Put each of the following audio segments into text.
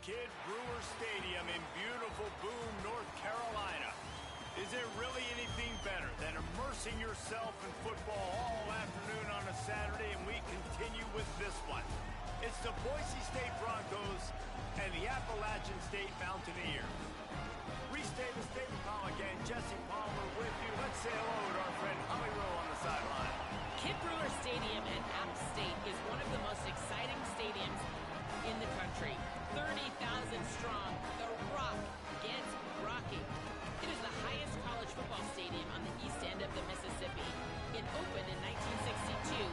Kidd Brewer Stadium in beautiful Boone, North Carolina. Is there really anything better than immersing yourself in football all afternoon on a Saturday? And we continue with this one. It's the Boise State Broncos and the Appalachian State Mountaineers. Restate the State Call again. Jesse Palmer with you. Let's say hello to our friend Holly Rowe on the sideline. Kidd Brewer Stadium at App State is one of the most exciting stadiums in the country. 30,000 strong. The Rock gets rocky. It is the highest college football stadium on the east end of the Mississippi. It opened in 1962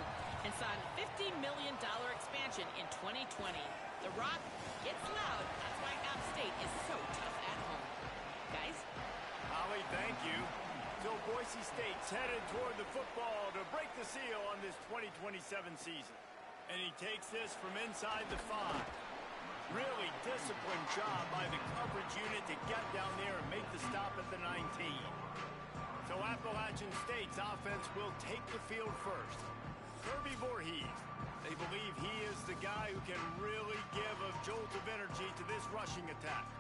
and saw a $50 million expansion in 2020. The Rock gets loud. That's why App State is so tough at home. Guys? Holly, thank you. So Boise State's headed toward the football to break the seal on this 2027 season. And he takes this from inside the 5. Really disciplined job by the coverage unit to get down there and make the stop at the 19. So Appalachian State's offense will take the field first. Kirby Voorhees. They believe he is the guy who can really give a jolt of energy to this rushing attack.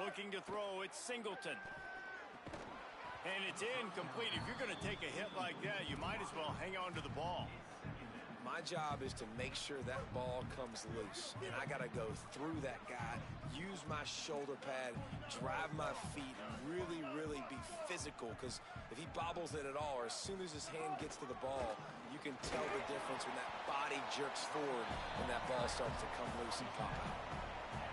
Looking to throw, it's Singleton. And it's incomplete. If you're going to take a hit like that, you might as well hang on to the ball. My job is to make sure that ball comes loose. And I got to go through that guy, use my shoulder pad, drive my feet, and really, really be physical. Because if he bobbles it at all, or as soon as his hand gets to the ball, you can tell the difference when that body jerks forward and that ball starts to come loose and pop out.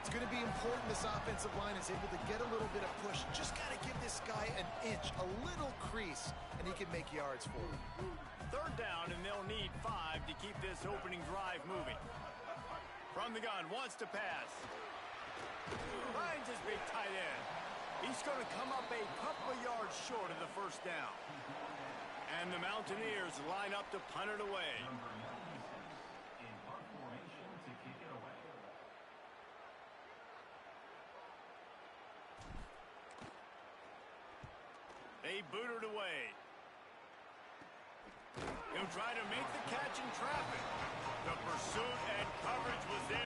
It's going to be important this offensive line is able to get a little bit of push. Just got to give this guy an inch, a little crease, and he can make yards for him. Third down, and they'll need 5 to keep this opening drive moving. From the gun, wants to pass. Finds his big tight end. He's going to come up a couple of yards short of the first down. And the Mountaineers line up to punt it away. They boot it away. He'll try to make the catch in traffic. The pursuit and coverage was there.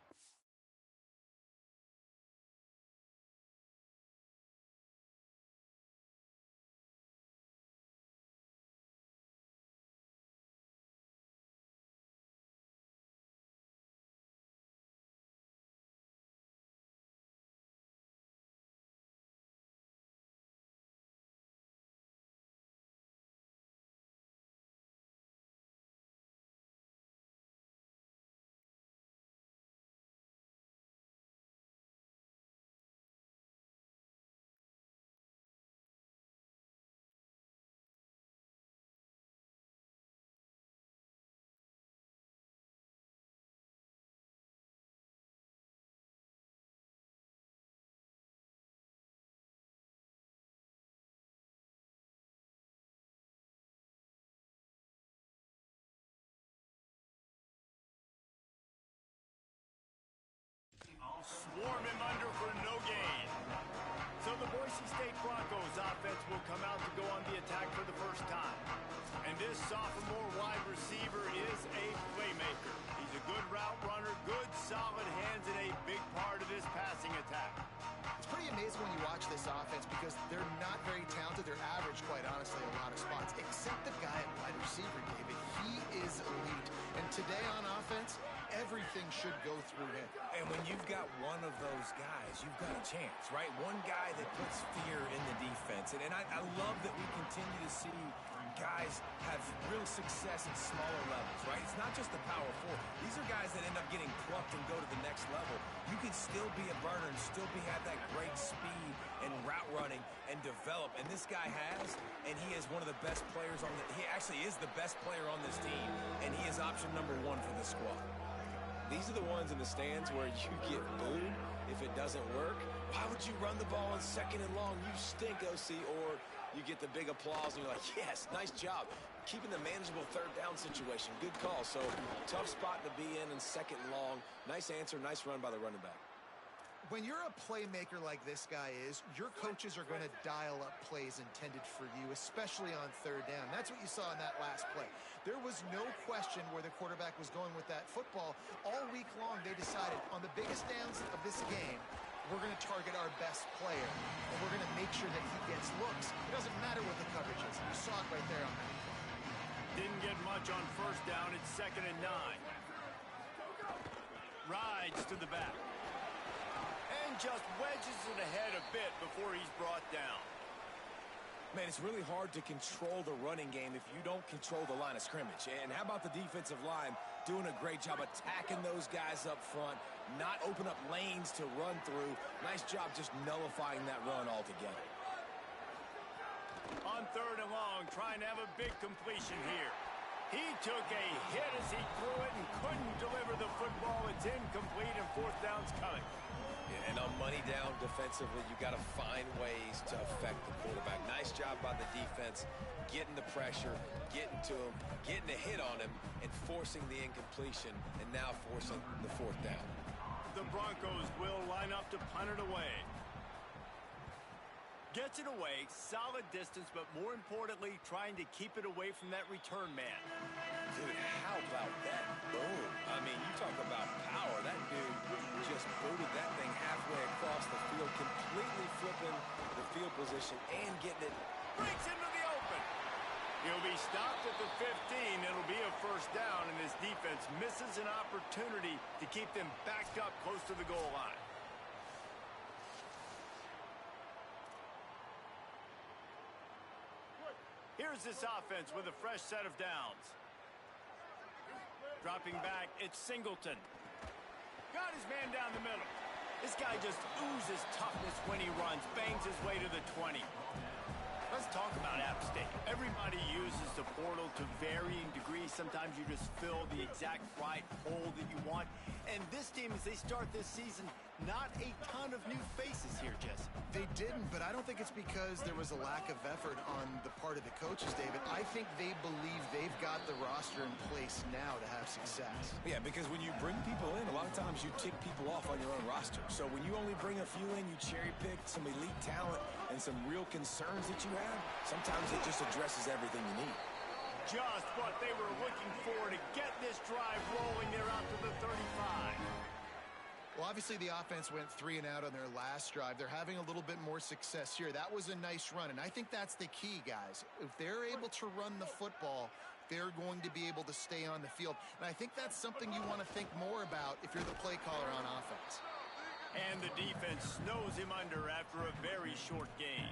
Swarm him under for no gain. So the Boise State Broncos offense will come out to go on the attack for the first time. And this sophomore wide receiver is a playmaker. He's a good route runner, good solid hands, and a big part of this passing attack. It's pretty amazing when you watch this offense because they're not very talented. They're average, quite honestly, in a lot of spots, except the guy at wide receiver, David. He is elite. And today on offense, everything should go through him. And when you've got one of those guys, you've got a chance, right? One guy that puts fear in the defense. And I love that we continue to see guys have real success at smaller levels, right? It's not just the power 4. These are guys that end up getting plucked and go to the next level. You can still be a burner and still have that great speed and route running and develop. And this guy has, and he is one of the best players on he actually is the best player on this team, and he is option number 1 for the squad. These are the ones in the stands where you get booed if it doesn't work. Why would you run the ball on 2nd and long? You stink, OC. Or you get the big applause, and you're like, yes, nice job. Keeping the manageable third down situation. Good call. So tough spot to be in second and long. Nice answer, nice run by the running back. When you're a playmaker like this guy is, your coaches are going to dial up plays intended for you, especially on third down. That's what you saw in that last play. There was no question where the quarterback was going with that football. All week long, they decided on the biggest downs of this game, we're going to target our best player, and we're going to make sure that he gets looks. It doesn't matter what the coverage is. You saw it right there on that play. Didn't get much on first down. It's 2nd and 9. Rides to the back. And just wedges it ahead a bit before he's brought down. Man, it's really hard to control the running game if you don't control the line of scrimmage. And how about the defensive line doing a great job attacking those guys up front, not open up lanes to run through. Nice job just nullifying that run altogether. On 3rd and long, trying to have a big completion here. He took a hit as he threw it and couldn't deliver the football. It's incomplete, and 4th down's coming. Yeah, and on money down defensively, you got to find ways to affect the quarterback. Nice job by the defense, getting the pressure, getting to him, getting a hit on him, and forcing the incompletion, and now forcing the 4th down. The Broncos will line up to punt it away. Gets it away, solid distance, but more importantly, trying to keep it away from that return man. Dude, how about that boom? I mean, you talk about power. That dude just booted that thing halfway across the field, completely flipping the field position and getting it. Breaks into the open. He'll be stopped at the 15. It'll be a 1st down, and this defense misses an opportunity to keep them backed up close to the goal line. Here's this offense with a fresh set of downs. Dropping back, it's Singleton. Got his man down the middle. This guy just oozes toughness when he runs, bangs his way to the 20. Let's talk about App State. Everybody uses the portal to varying degrees. Sometimes you just fill the exact right hole that you want. And this team, as they start this season, not a ton of new faces here, Jesse. They didn't, but I don't think it's because there was a lack of effort on the part of the coaches, David. I think they believe they've got the roster in place now to have success. Yeah, because when you bring people in, a lot of times you tick people off on your own roster. So when you only bring a few in, you cherry pick some elite talent and some real concerns that you have, sometimes it just addresses everything you need. Just what they were looking for to get this drive rolling. They're out to the 35. Well, obviously the offense went 3 and out on their last drive. They're having a little bit more success here. That was a nice run, and I think that's the key, guys. If they're able to run the football, they're going to be able to stay on the field. And I think that's something you want to think more about if you're the play caller on offense. And the defense snows him under after a very short gain.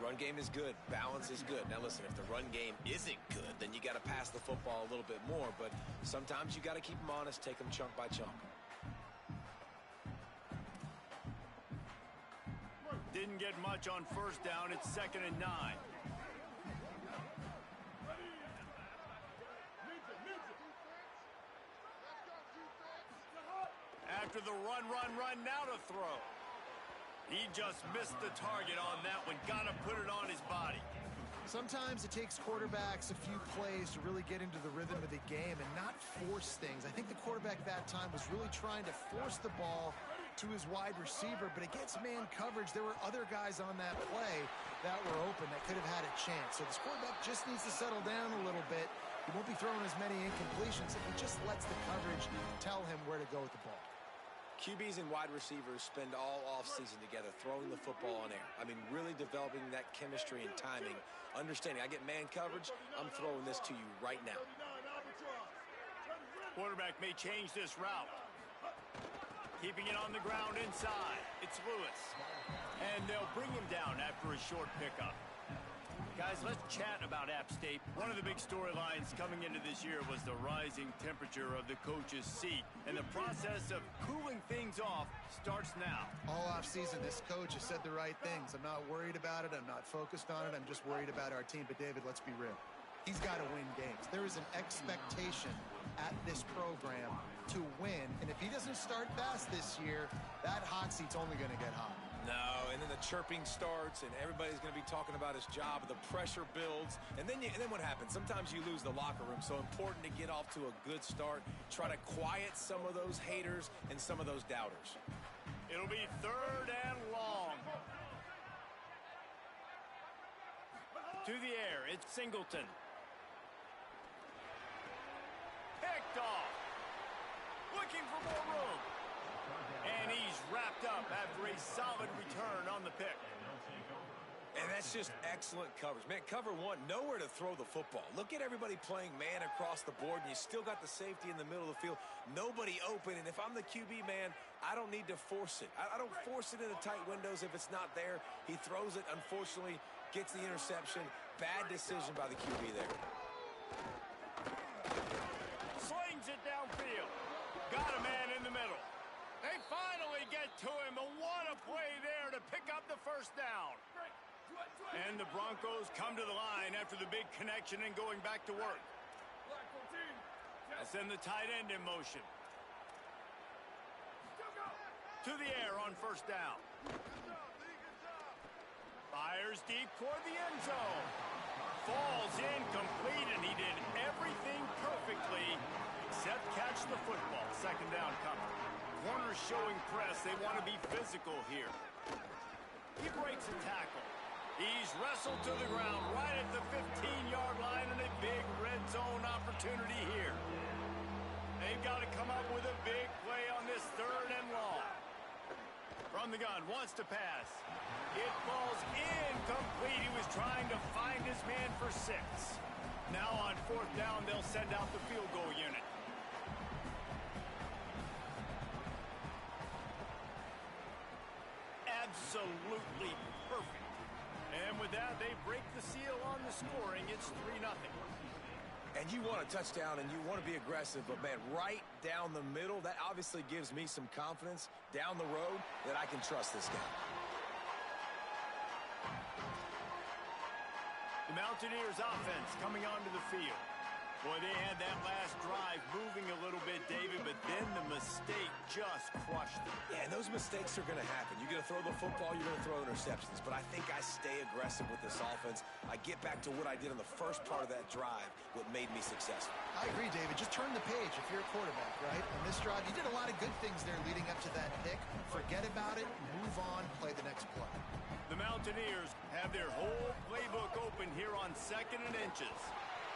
Run game is good. Balance is good. Now, listen, if the run game isn't good, then you got to pass the football a little bit more. But sometimes you got to keep them honest, take them chunk by chunk. Didn't get much on 1st down. It's 2nd and 9. After the run, now to throw. He just missed the target on that one. Got to put it on his body. Sometimes it takes quarterbacks a few plays to really get into the rhythm of the game and not force things. I think the quarterback that time was really trying to force the ball to his wide receiver, but against man coverage, there were other guys on that play that were open that could have had a chance. So this quarterback just needs to settle down a little bit. He won't be throwing as many incompletions if he just lets the coverage tell him where to go with the ball. QBs and wide receivers spend all offseason together throwing the football in air. I mean, really developing that chemistry and timing. Understanding, I get man coverage, I'm throwing this to you right now. Quarterback may change this route. Keeping it on the ground inside. It's Lewis. And they'll bring him down after a short pickup. Guys, let's chat about App State. One of the big storylines coming into this year was the rising temperature of the coach's seat. And the process of cooling things off starts now. All offseason, this coach has said the right things. I'm not worried about it. I'm not focused on it. I'm just worried about our team. But, David, let's be real. He's got to win games. There is an expectation at this program to win. And if he doesn't start fast this year, that hot seat's only going to get hot. No, and then the chirping starts, and everybody's going to be talking about his job, and the pressure builds, and then what happens? Sometimes you lose the locker room, so important to get off to a good start, try to quiet some of those haters and some of those doubters. It'll be 3rd and long. To the air, it's Singleton. Picked off. Looking for more room. And he's wrapped up after a solid return on the pick. And that's just excellent coverage. Man, cover one, nowhere to throw the football. Look at everybody playing man across the board, and you still got the safety in the middle of the field. Nobody open, and if I'm the QB, man, I don't need to force it. I don't force it into tight windows if it's not there. He throws it, unfortunately, gets the interception. Bad decision by the QB there. Slings it downfield. Got a man in the middle. They finally get to him, and what a play there to pick up the first down. And the Broncos come to the line after the big connection and going back to work. I'll send the tight end in motion. To the air on first down. Fires deep toward the end zone. Falls incomplete, and he did everything perfectly except catch the football. Second down coming. Corners showing press. They want to be physical here. He breaks a tackle. He's wrestled to the ground right at the 15-yard line, and a big red zone opportunity here. They've got to come up with a big play on this 3rd and long. From the gun, wants to pass. It falls incomplete. He was trying to find his man for 6. Now on 4th down, they'll send out the field goal unit. Absolutely perfect. And with that, they break the seal on the scoring. It's 3-0. And you want a touchdown, and you want to be aggressive, but, man, right down the middle, that obviously gives me some confidence down the road that I can trust this guy. The Mountaineers offense coming onto the field. Boy, they had that last drive moving a little bit, David, but then the mistake just crushed them. Yeah, and those mistakes are going to happen. You're going to throw the football, you're going to throw interceptions, but I think I stay aggressive with this offense. I get back to what I did on the first part of that drive, what made me successful. I agree, David. Just turn the page if you're a quarterback, right? On this drive, you did a lot of good things there leading up to that pick. Forget about it, move on, play the next play. The Mountaineers have their whole playbook open here on 2nd and inches.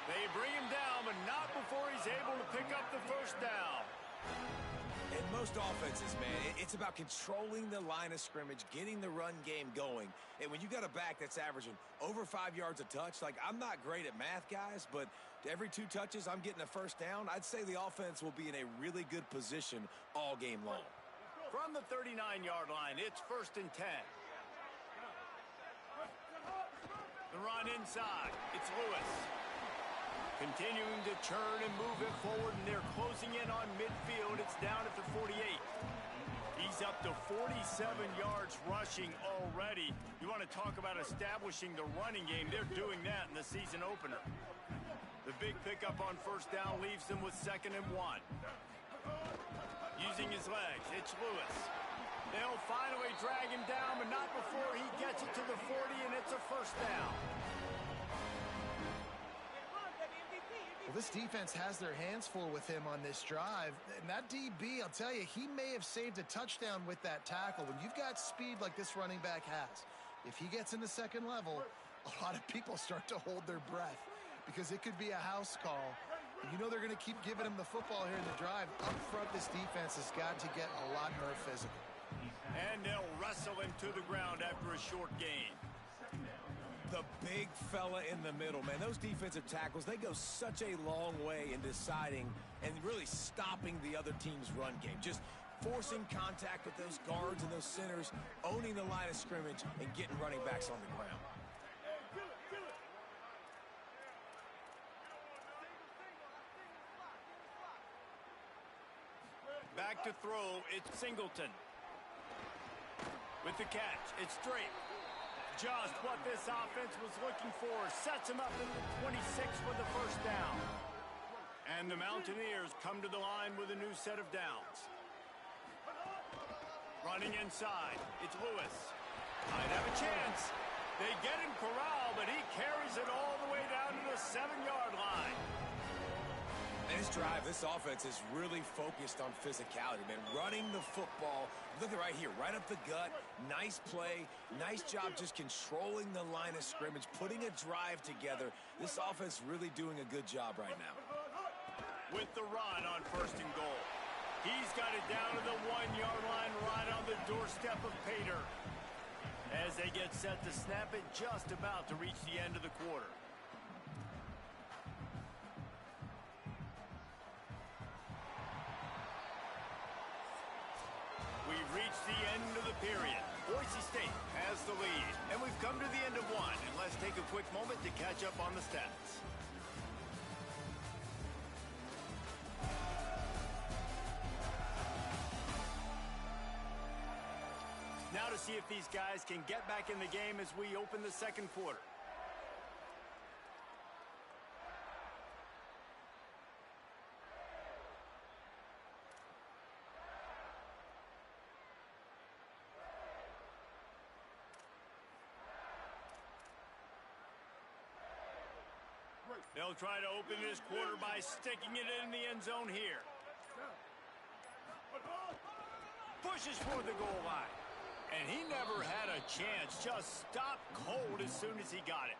They bring him down, but not before he's able to pick up the first down. In most offenses, man, it's about controlling the line of scrimmage, getting the run game going. And when you got a back that's averaging over 5 yards a touch, like, I'm not great at math, guys, but every 2 touches I'm getting a first down, I'd say the offense will be in a really good position all game long. From the 39-yard line, it's 1st and 10. The run inside. It's Lewis. Continuing to churn and move it forward, and they're closing in on midfield. It's down at the 48. He's up to 47 yards rushing already. You want to talk about establishing the running game. They're doing that in the season opener. The big pickup on first down leaves them with 2nd and 1. Using his legs, it's Lewis. They'll finally drag him down, but not before he gets it to the 40, and it's a first down. Well, this defense has their hands full with him on this drive. And that DB, I'll tell you, he may have saved a touchdown with that tackle. When you've got speed like this running back has, if he gets in the 2nd level, a lot of people start to hold their breath because it could be a house call. And you know they're going to keep giving him the football here in the drive. Up front, this defense has got to get a lot more physical. And they'll wrestle him to the ground after a short gain. The big fella in the middle, man. Those defensive tackles, they go such a long way in deciding and really stopping the other team's run game. Just forcing contact with those guards and those centers, owning the line of scrimmage, and getting running backs on the ground. Back to throw, it's Singleton. With the catch, it's straight. Just what this offense was looking for. Sets him up in the 26 for the first down. And the Mountaineers come to the line with a new set of downs. Running inside, it's Lewis. Might have a chance. They get him corralled, but he carries it all the way down to the 7-yard line. This drive, this offense is really focused on physicality, man. Running the football. Look at right here, right up the gut. Nice play. Nice job just controlling the line of scrimmage, putting a drive together. This offense really doing a good job right now. With the run on 1st and goal. He's got it down to the 1-yard line right on the doorstep of Pater. As they get set to snap it, just about to reach the end of the quarter. We've reached the end of the period. Boise State has the lead, and we've come to the end of one. And let's take a quick moment to catch up on the stats. Now to see if these guys can get back in the game as we open the 2nd quarter. They'll try to open this quarter by sticking it in the end zone here. Pushes for the goal line. And he never had a chance. Just stopped cold as soon as he got it.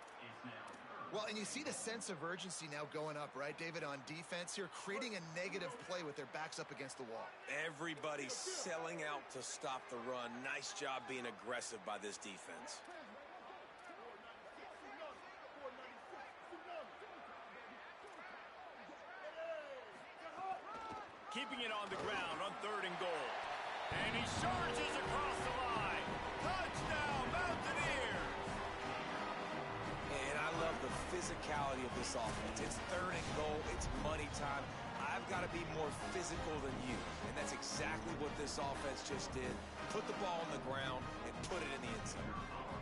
Well, and you see the sense of urgency now going up, right, David, on defense here, creating a negative play with their backs up against the wall. Everybody's selling out to stop the run. Nice job being aggressive by this defense. Keeping it on the ground on 3rd and goal. And he charges across the line. Touchdown, Mountaineers! And I love the physicality of this offense. It's 3rd and goal. It's money time. I've got to be more physical than you. And that's exactly what this offense just did. Put the ball on the ground and put it in the end zone.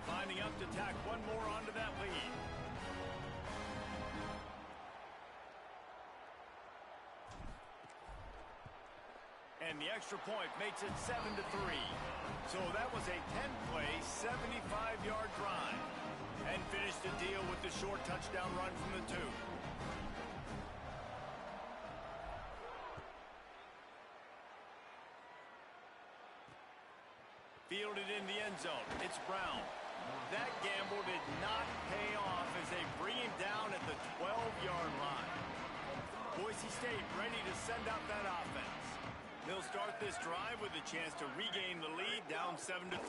Lining up to tack one more onto that lead. And the extra point makes it 7-3. So that was a 10-play, 75-yard drive. And finished the deal with the short touchdown run from the 2. Fielded in the end zone. It's Brown. That gamble did not pay off as they bring him down at the 12-yard line. Boise State ready to send out that offense. They'll start this drive with a chance to regain the lead, down 7-3.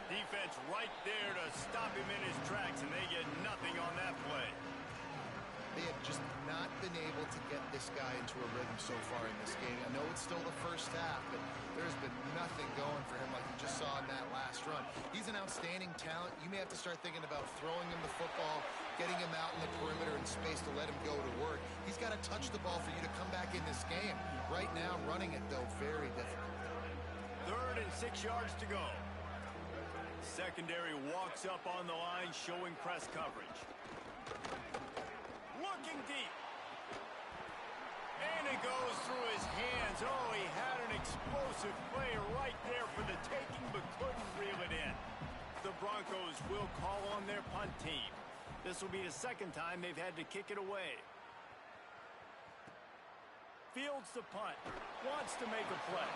Defense right there to stop him in his tracks, and they get nothing on that play. They have just not been able to get this guy into a rhythm so far in this game. I know it's still the first half, but there's been nothing going for him like you just saw in that last run. He's an outstanding talent. You may have to start thinking about throwing him the football, getting him out in the perimeter in space to let him go to work. He's got to touch the ball for you to come back in this game. Right now, running it, though, very difficult. 3rd and 6 yards to go. Secondary walks up on the line, showing press coverage. Looking deep. And it goes through his hands. Oh, he had an explosive play right there for the taking, but couldn't reel it in. The Broncos will call on their punt team. This will be the 2nd time they've had to kick it away. Fields the punt. Wants to make a play.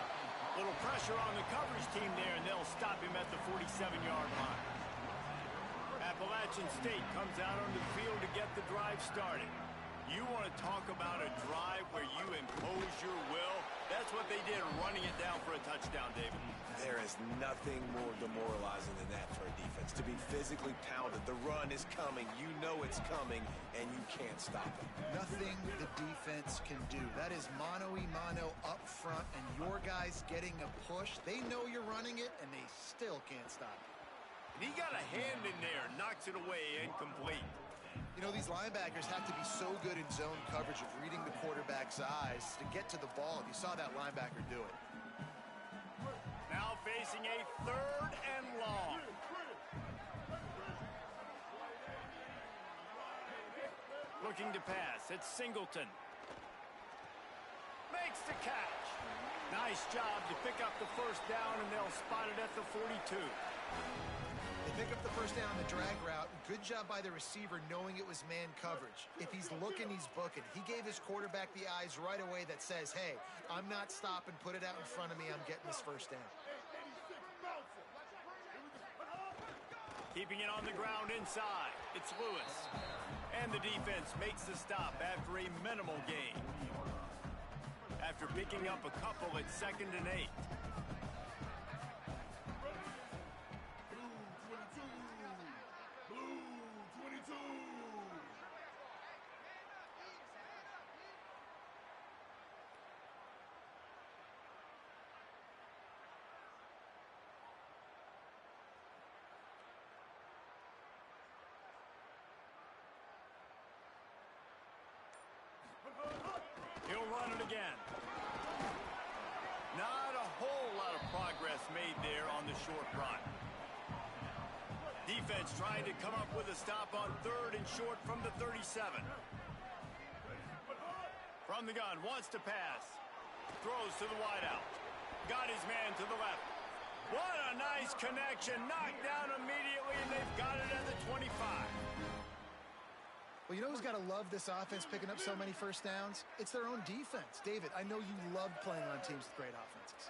Little pressure on the coverage team there, and they'll stop him at the 47-yard line. Appalachian State comes out onto the field to get the drive started. You want to talk about a drive where you impose your will? That's what they did, running it down for a touchdown, David. There is nothing more demoralizing than that for a defense. To be physically pounded. The run is coming. You know it's coming, and you can't stop it. Nothing the defense can do. That is mano-a-mano up front, and your guys getting a push. They know you're running it, and they still can't stop it. And he got a hand in there, knocks it away, incomplete. You know, these linebackers have to be so good in zone coverage of reading the quarterback's eyes to get to the ball. You saw that linebacker do it. Now facing a 3rd and long. Looking to pass. It's Singleton. Makes the catch. Nice job to pick up the 1st down, and they'll spot it at the 42. They pick up the first down on the drag route. Good job by the receiver knowing it was man coverage. If he's looking, he's booking. He gave his quarterback the eyes right away that says, hey, I'm not stopping. Put it out in front of me. I'm getting this first down. Keeping it on the ground inside. It's Lewis. And the defense makes the stop after a minimal gain. After picking up a couple at 2nd and 8. He'll run it again. Not a whole lot of progress made there on the short run. Defense trying to come up with a stop on 3rd and short from the 37. From the gun, wants to pass. Throws to the wideout. Got his man to the left. What a nice connection. Knocked down immediately, and they've got it at the 25. Well, you know who's got to love this offense picking up so many first downs? It's their own defense. David, I know you love playing on teams with great offenses.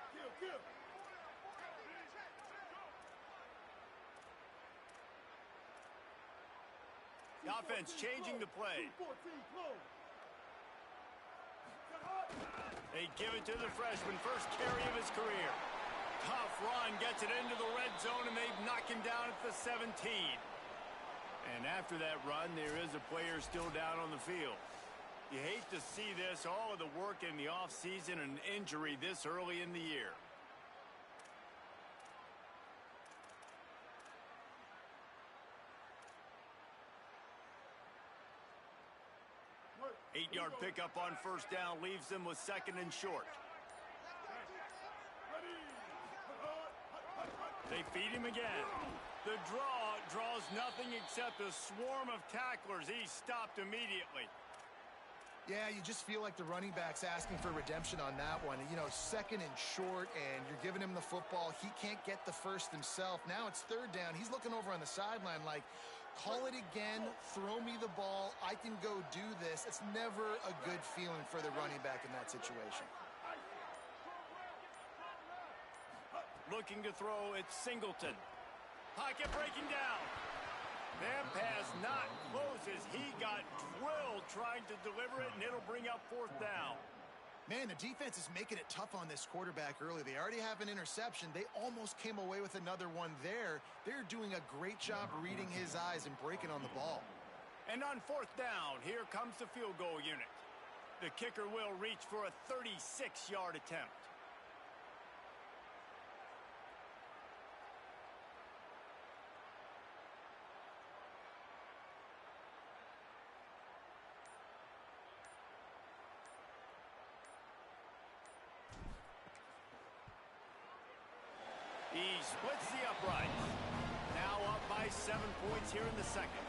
The offense changing the play. They give it to the freshman, first carry of his career. Tough run, gets it into the red zone, and they've knocked him down at the 17. And after that run, there is a player still down on the field. You hate to see this, all of the work in the offseason and injury this early in the year. Eight-yard pickup on first down leaves them with 2nd and short. They feed him again. The draw draws nothing except a swarm of tacklers. He's stopped immediately. Yeah, you just feel like the running back's asking for redemption on that one. You know, 2nd and short, and you're giving him the football. He can't get the first himself. Now it's 3rd down. He's looking over on the sideline like, call it again, throw me the ball, I can go do this. It's never a good feeling for the running back in that situation. Looking to throw, it's Singleton. Pocket breaking down. That pass not close as he got drilled trying to deliver it, and it'll bring up 4th down. Man, the defense is making it tough on this quarterback early. They already have an interception. They almost came away with another one there. They're doing a great job reading his eyes and breaking on the ball. And on 4th down, here comes the field goal unit. The kicker will reach for a 36-yard attempt. He splits the upright. Now up by 7 points here in the 2nd.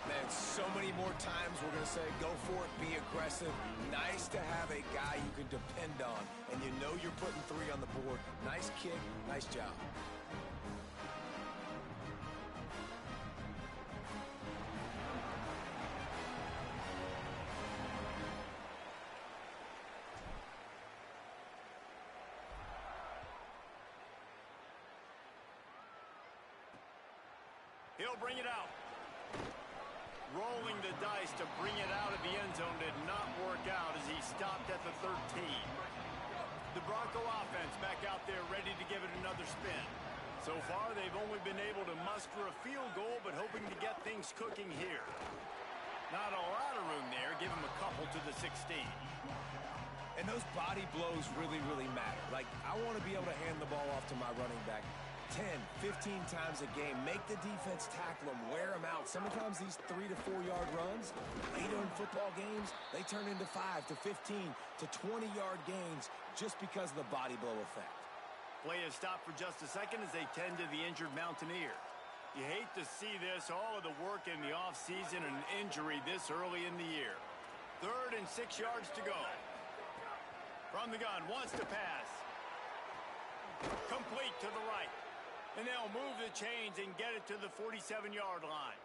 Man, so many more times we're going to say, go for it, be aggressive. Nice to have a guy you can depend on, and you know you're putting 3 on the board. Nice kick, nice job. He'll bring it out. Rolling the dice to bring it out of the end zone did not work out as he stopped at the 13. The Bronco offense back out there ready to give it another spin. So far, they've only been able to muster a field goal, but hoping to get things cooking here. Not a lot of room there. Give him a couple to the 16. And those body blows really, really matter. Like, I want to be able to hand the ball off to my running back 10, 15 times a game. Make the defense tackle them, wear them out. Sometimes these 3 to 4 yard runs, later in football games, they turn into 5 to 15 to 20 yard gains just because of the body blow effect. Play is stopped for just a second as they tend to the injured Mountaineer. You hate to see this, all of the work in the offseason and injury this early in the year. 3rd and 6 yards to go. From the gun, wants to pass. Complete to the right. And they'll move the chains and get it to the 47-yard line.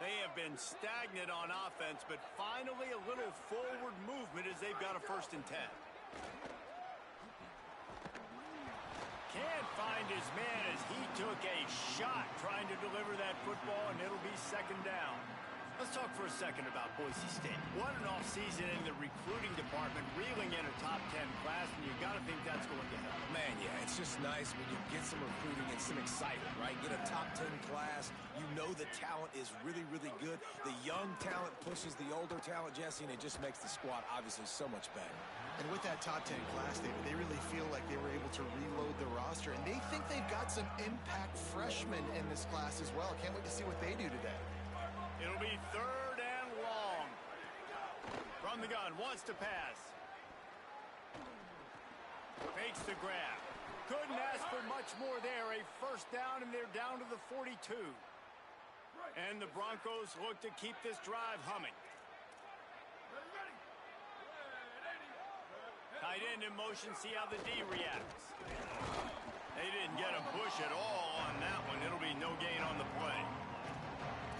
They have been stagnant on offense, but finally a little forward movement as they've got a 1st and 10. Can't find his man as he took a shot trying to deliver that football, and it'll be 2nd down. Let's talk for a second about Boise State. What an offseason in the recruiting department, reeling in a top 10 class, and you got to think that's going to help. Man, yeah, it's just nice when you get some recruiting and some excitement, right? Get a top 10 class. You know the talent is really, really good. The young talent pushes the older talent, Jesse, and it just makes the squad obviously so much better. And with that top 10 class, David, they really feel like they were able to reload the roster, and they think they've got some impact freshmen in this class as well. Can't wait to see what they do today. It'll be 3rd and long. From the gun, wants to pass. Fakes the grab. Couldn't ask for much more there. A 1st down, and they're down to the 42. And the Broncos look to keep this drive humming. Tight end in motion, see how the D reacts. They didn't get a push at all on that one. It'll be no gain on the play.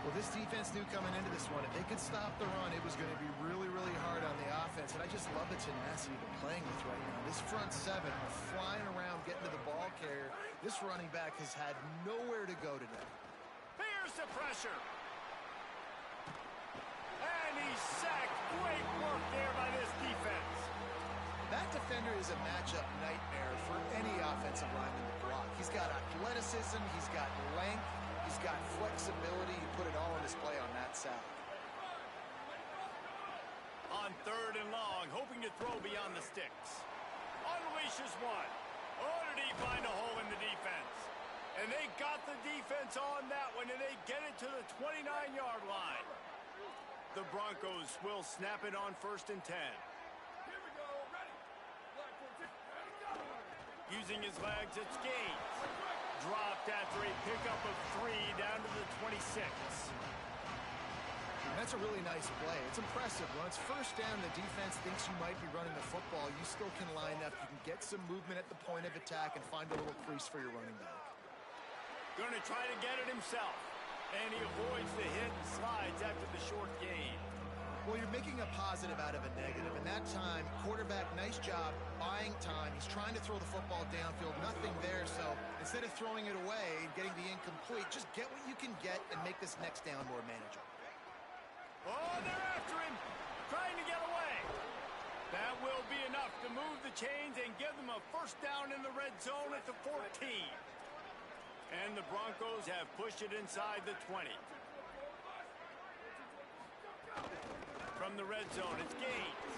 Well, this defense knew coming into this one, if they could stop the run, it was going to be really, really hard on the offense. And I just love the tenacity they're playing with right now. This front 7 are flying around, getting to the ball carrier. This running back has had nowhere to go today. Here's the pressure. And he's sacked. Great work there by this defense. That defender is a matchup nightmare for any offensive lineman to block. He's got athleticism, he's got length, he's got flexibility. He put it all on display on that sack. On 3rd and long, hoping to throw beyond the sticks. Unleashes one. Oh, did he find a hole in the defense? And they got the defense on that one, and they get it to the 29-yard line. The Broncos will snap it on 1st and 10. Using his legs, it's Gaines. Dropped after a pickup of 3 down to the 26. That's a really nice play. It's impressive. When it's 1st down, the defense thinks you might be running the football. You still can line up. You can get some movement at the point of attack and find a little crease for your running back. Going to try to get it himself. And he avoids the hit and slides after the short gain. Well, you're making a positive out of a negative. And that time, quarterback, nice job buying time. He's trying to throw the football downfield. Nothing there. So instead of throwing it away and getting the incomplete, just get what you can get and make this next down more manageable. Oh, they're after him. Trying to get away. That will be enough to move the chains and give them a 1st down in the red zone at the 14. And the Broncos have pushed it inside the 20. From the red zone, it's Gaines.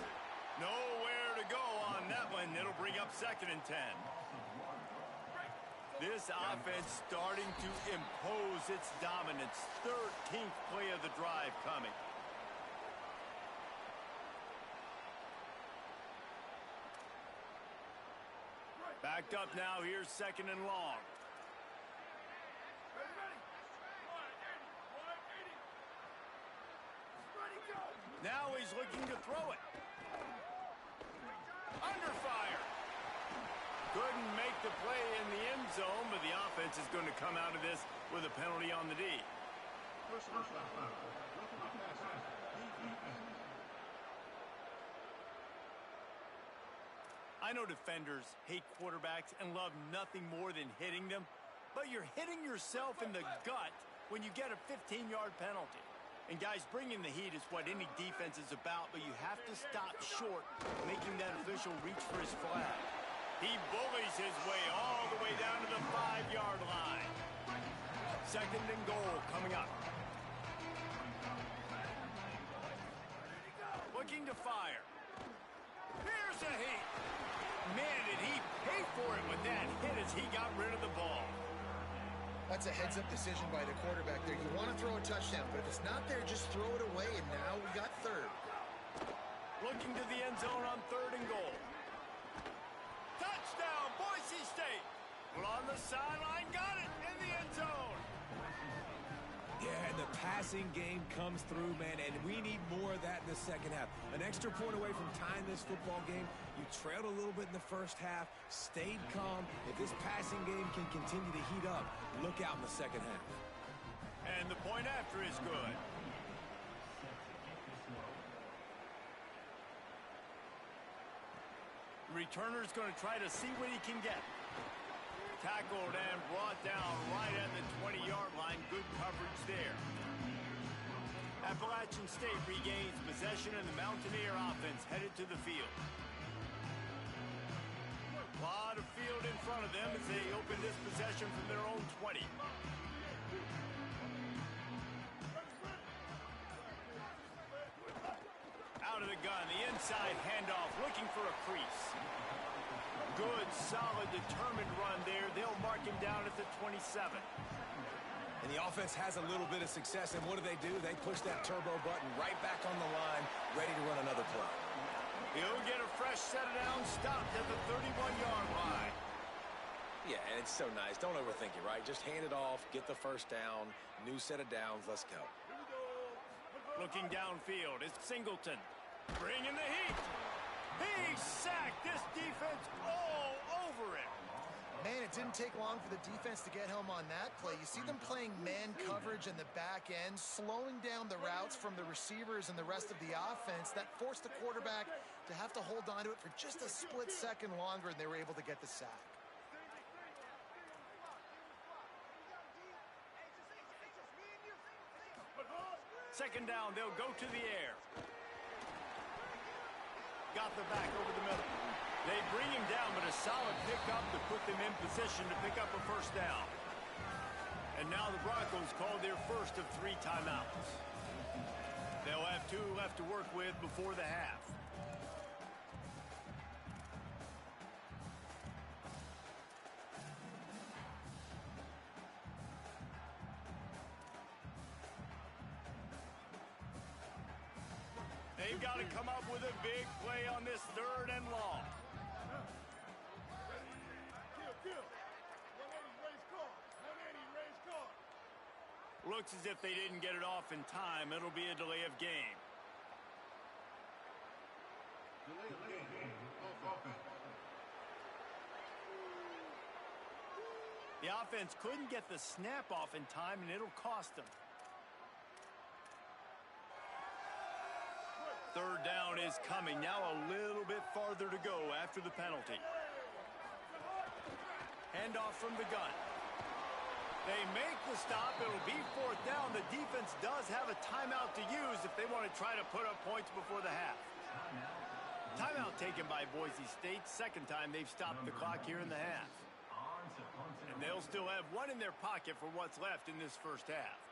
Nowhere to go on that one. It'll bring up 2nd and 10. This offense starting to impose its dominance. 13th play of the drive coming. Backed up now. Here's 2nd and long. Now he's looking to throw it. Under fire. Couldn't make the play in the end zone, but the offense is going to come out of this with a penalty on the D. I know defenders hate quarterbacks and love nothing more than hitting them, but you're hitting yourself in the gut when you get a 15-yard penalty. And guys, bringing the heat is what any defense is about, but you have to stop short, making that official reach for his flag. He bullies his way all the way down to the 5-yard line. 2nd and goal coming up. Looking to fire. Here's a heat. Man, did he pay for it with that hit as he got rid of the ball. That's a heads-up decision by the quarterback there. You want to throw a touchdown, but if it's not there, just throw it away, and now we got 3rd. Looking to the end zone on 3rd and goal. Touchdown, Boise State. Well, on the sideline, got it in the end zone. Yeah, and the passing game comes through, man, and we need more of that in the second half. An extra point away from tying this football game. You trailed a little bit in the first half, stayed calm. If this passing game can continue to heat up, look out in the second half. And the point after is good. Returner's going to try to see what he can get. Tackled and brought down right at the 20-yard line. Good coverage there. Appalachian State regains possession, and the Mountaineer offense headed to the field. A lot of field in front of them as they open this possession from their own 20. Out of the gun, the inside handoff, looking for a crease. Good, solid, determined run there. They'll mark him down at the 27. And the offense has a little bit of success, and what do? They push that turbo button right back on the line, ready to run another play. He'll get a fresh set of downs, stopped at the 31-yard line. Yeah, and it's so nice. Don't overthink it, right? Just hand it off, get the first down, new set of downs, let's go. Looking downfield, it's Singleton. Bringing the heat. He sacked this defense all over it. Man, it didn't take long for the defense to get home on that play. You see them playing man coverage in the back end, slowing down the routes from the receivers and the rest of the offense. That forced the quarterback to have to hold on to it for just a split second longer, and they were able to get the sack. Second down, they'll go to the air. Got the back over the middle. They bring him down, but a solid pickup to put them in position to pick up a first down. And now the Broncos call their first of 3 timeouts. They'll have 2 left to work with before the half. They've got to come up with a big play on this 3rd and long. Looks as if they didn't get it off in time. It'll be a delay of game. The offense couldn't get the snap off in time, and it'll cost them. 3rd down is coming. Now a little bit farther to go after the penalty. Handoff from the gun. They make the stop. It'll be 4th down. The defense does have a timeout to use if they want to try to put up points before the half. Timeout taken by Boise State. 2nd time they've stopped the clock here in the half. And they'll still have 1 in their pocket for what's left in this first half.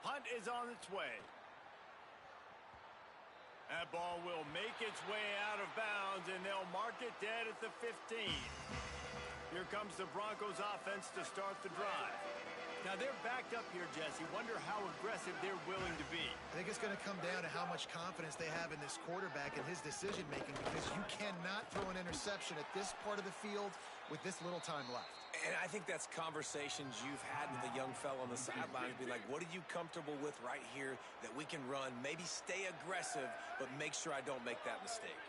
Punt is on its way. That ball will make its way out of bounds, and they'll mark it dead at the 15. Here comes the Broncos offense to start the drive. Now they're backed up here, Jesse. Wonder how aggressive they're willing to be. I think it's going to come down to how much confidence they have in this quarterback and his decision-making, because you cannot throw an interception at this part of the field with this little time left. And I think that's conversations you've had with a young fellow on the sidelines. Be like, what are you comfortable with right here that we can run? Maybe stay aggressive, but make sure I don't make that mistake.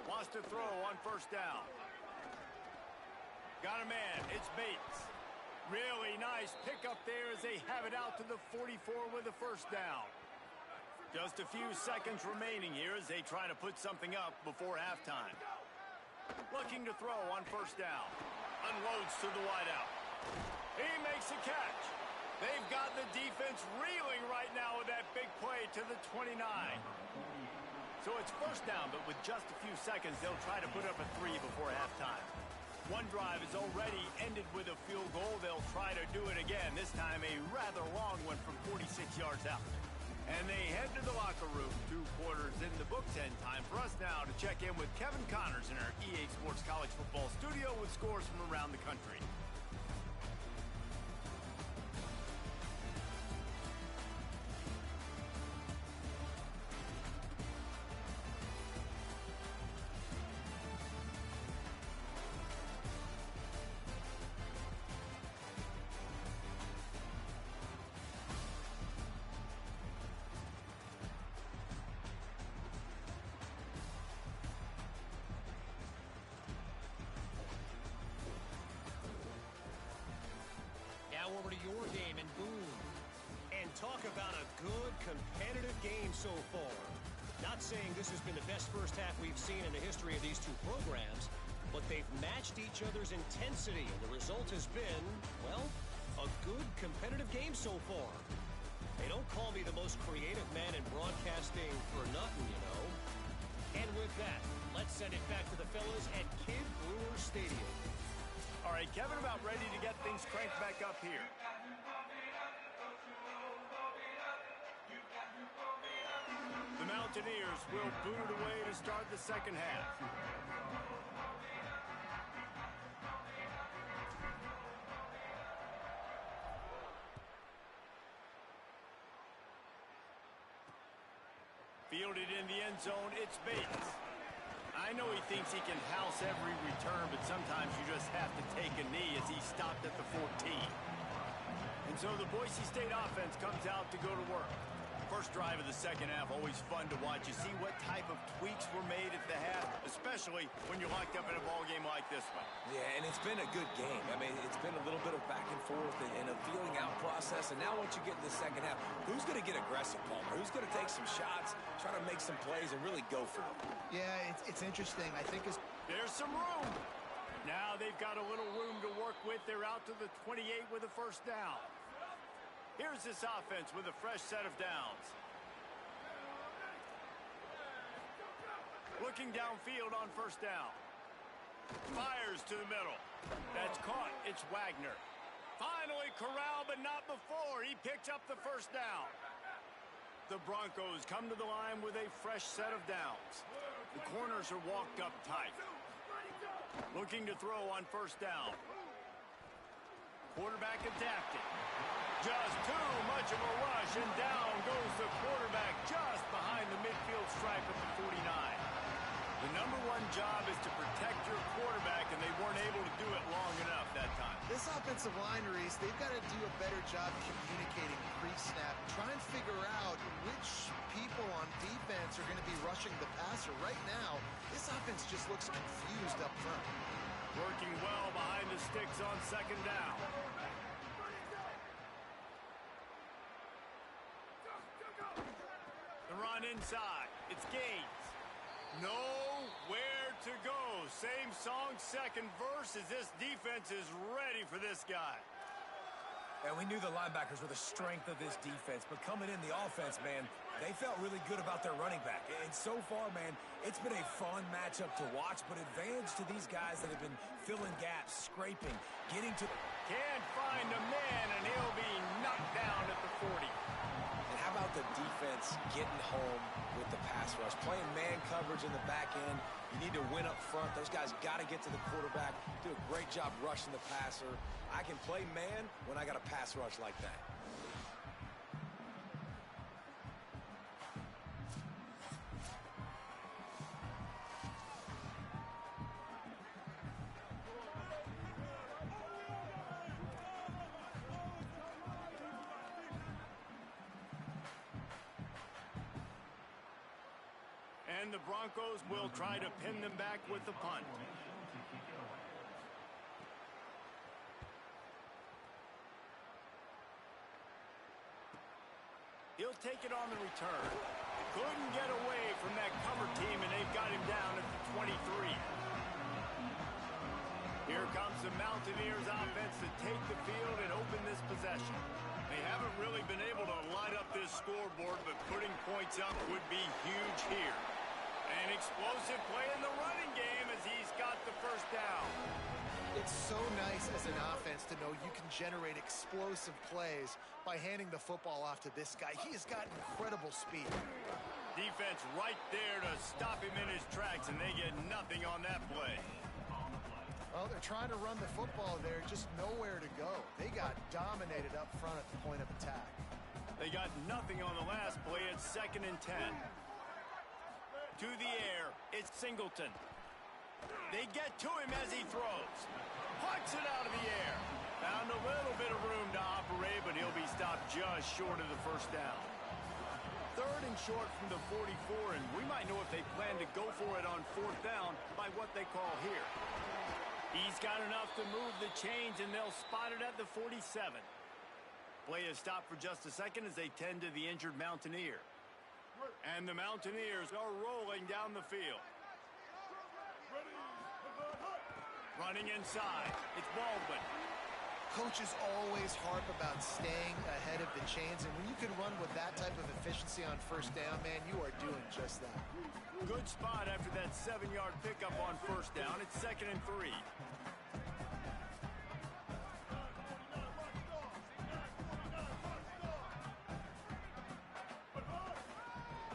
Wants to throw on 1st down. Got a man. It's Bates. Really nice pickup there as they have it out to the 44 with a 1st down. Just a few seconds remaining here as they try to put something up before halftime. Looking to throw on 1st down. Unloads to the wideout. He makes a catch. They've got the defense reeling right now with that big play to the 29. So it's 1st down, but with just a few seconds, they'll try to put up a 3 before halftime. One drive is already ended with a field goal. They'll try to do it again, this time a rather long one from 46 yards out. And they head to the locker room. 2 quarters in the books, and time for us now to check in with Kevin Connors in our EA Sports College Football studio with scores from around the country. competitive game so far. Not saying this has been the best first half we've seen in the history of these two programs, but they've matched each other's intensity, and the result has been, well, a good competitive game so far. They don't call me the most creative man in broadcasting for nothing, you know. And with that, let's send it back to the fellas at Kid Brewer Stadium. All right, Kevin, about ready to get things cranked back up here. The Mountaineers will boot it away to start the second half. Fielded in the end zone, it's Bates. I know he thinks he can house every return, but sometimes you just have to take a knee as he stopped at the 14. And so the Boise State offense comes out to go to work. First drive of the second half, always fun to watch. You see what type of tweaks were made at the half, especially when you're locked up in a ball game like this one. Yeah, and it's been a good game. I mean, it's been a little bit of back and forth and a feeling out process. And now once you get in the second half, who's going to get aggressive, Palmer? Who's going to take some shots, try to make some plays, and really go for it? Yeah, it's interesting. I think there's some room. Now they've got a little room to work with. They're out to the 28 with a first down. Here's this offense with a fresh set of downs. Looking downfield on first down. Fires to the middle. That's caught. It's Wagner. Finally corralled, but not before. He picks up the first down. The Broncos come to the line with a fresh set of downs. The corners are walked up tight. Looking to throw on first down. Quarterback adapted. Just too much of a rush, and down goes the quarterback just behind the midfield stripe at the 49. The number one job is to protect your quarterback, and they weren't able to do it long enough that time. this offensive line, Reese, they've got to do a better job communicating pre-snap. Try and figure out which people on defense are going to be rushing the passer. Right now, this offense just looks confused up front. Working well behind the sticks on second down. The run inside. It's Gaines. Nowhere to go. Same song, second verse, as this defense is ready for this guy. And we knew the linebackers were the strength of this defense, but coming in the offense, man, they felt really good about their running back. And so far, man, it's been a fun matchup to watch, but advantage to these guys that have been filling gaps, scraping, getting to... Can't find a man, and he'll be knocked down at the 40. And how about the defense getting home with the pass rush? Playing man coverage in the back end. You need to win up front. Those guys got to get to the quarterback. Do a great job rushing the passer. I can play man when I got a pass rush like that. And the Broncos will try to pin them back with the punt. He'll take it on the return. Couldn't get away from that cover team, and they've got him down at the 23. Here comes the Mountaineers offense to take the field and open this possession. They haven't really been able to light up this scoreboard, but putting points up would be huge here. An explosive play in the running game as he's got the first down. It's so nice as an offense to know you can generate explosive plays by handing the football off to this guy. He has got incredible speed. Defense right there to stop him in his tracks, and they get nothing on that play. Well, they're trying to run the football there, just nowhere to go. They got dominated up front at the point of attack. They got nothing on the last play. It's 2nd and 10. To the air, it's Singleton. They get to him as he throws. Pucks it out of the air. Found a little bit of room to operate, but he'll be stopped just short of the first down. 3rd and short from the 44, and we might know if they plan to go for it on 4th down by what they call here. He's got enough to move the chains, and they'll spot it at the 47. Play is stopped for just a second as they tend to the injured Mountaineer. And the Mountaineers are rolling down the field. Running inside. It's Baldwin. Coaches always harp about staying ahead of the chains, and when you can run with that type of efficiency on first down, man, you are doing just that. Good spot after that 7-yard pickup on first down. It's 2nd and 3.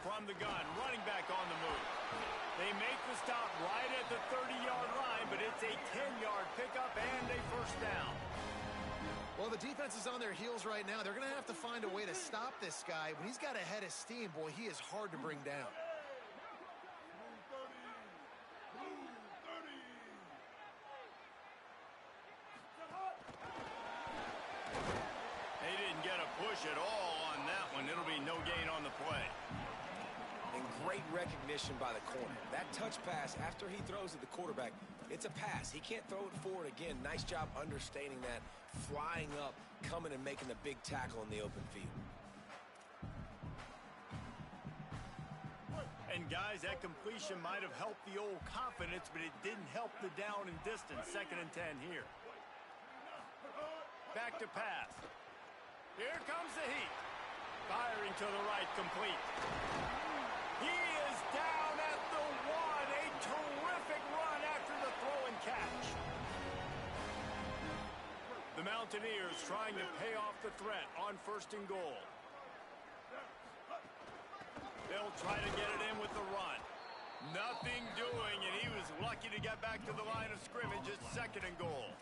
From the gun, running back on the move. They make the stop right at the 30-yard line, but it's a 10-yard pickup and a first down. Well, the defense is on their heels right now. They're going to have to find a way to stop this guy. When he's got a head of steam, boy, he is hard to bring down. They didn't get a push at all on that one. It'll be no gain on the play. And great recognition by the corner. That touch pass after he throws at the quarterback, it's a pass. He can't throw it forward again. Nice job understanding that, flying up, coming and making the big tackle in the open field. And guys, that completion might have helped the old confidence, but it didn't help the down and distance. 2nd and 10 here. Back to pass. Here comes the heat. Firing to the right, complete. He is down at the 1. A terrific run after the throw and catch. The Mountaineers trying to pay off the threat on 1st and goal. They'll try to get it in with the run. Nothing doing, and he was lucky to get back to the line of scrimmage at 2nd and goal.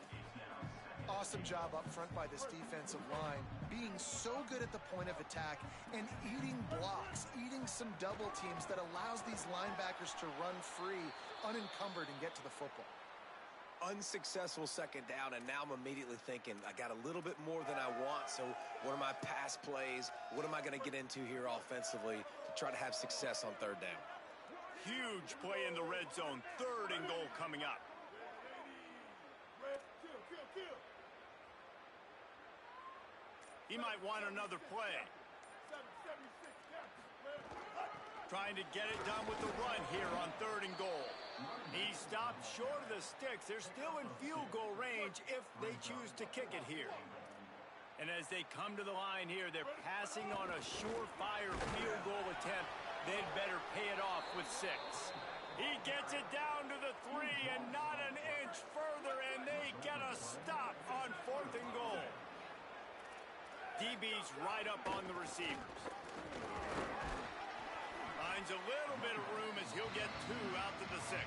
Awesome job up front by this defensive line, being so good at the point of attack and eating blocks, eating some double teams that allows these linebackers to run free, unencumbered, and get to the football. Unsuccessful 2nd down, and now I'm immediately thinking, I got a little bit more than I want, so what are my pass plays? What am I going to get into here offensively to try to have success on 3rd down? Huge play in the red zone. 3rd and goal coming up. He might want another play. Trying to get it done with the run here on 3rd and goal. He stopped short of the sticks. They're still in field goal range if they choose to kick it here. And as they come to the line here, they're passing on a surefire field goal attempt. They'd better pay it off with 6. He gets it down to the 3 and not an inch further, and they get a stop on 4th and goal. DB's right up on the receivers. Finds a little bit of room as he'll get 2 out to the 6.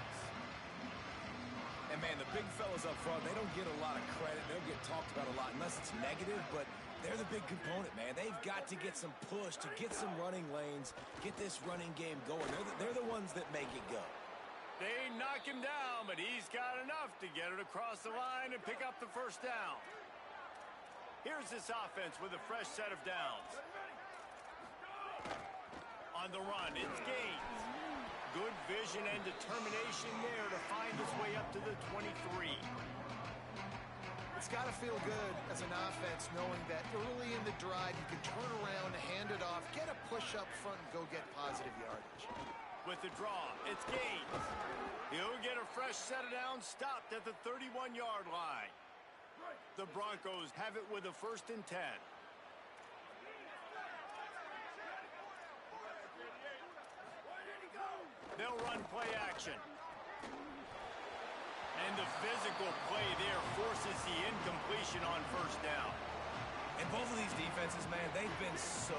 And, man, the big fellas up front, they don't get a lot of credit. They'll get talked about a lot unless it's negative, but they're the big component, man. They've got to get some push to get some running lanes, get this running game going. They're the ones that make it go. They knock him down, but he's got enough to get it across the line and pick up the first down. Here's this offense with a fresh set of downs. On the run, it's Gaines. Good vision and determination there to find his way up to the 23. It's got to feel good as an offense knowing that early in the drive you can turn around, hand it off, get a push up front, and go get positive yardage. With the draw, it's Gaines. He'll get a fresh set of downs stopped at the 31-yard line. The Broncos have it with a 1st and 10. They'll run play action. And the physical play there forces the incompletion on 1st down. And both of these defenses, man, they've been so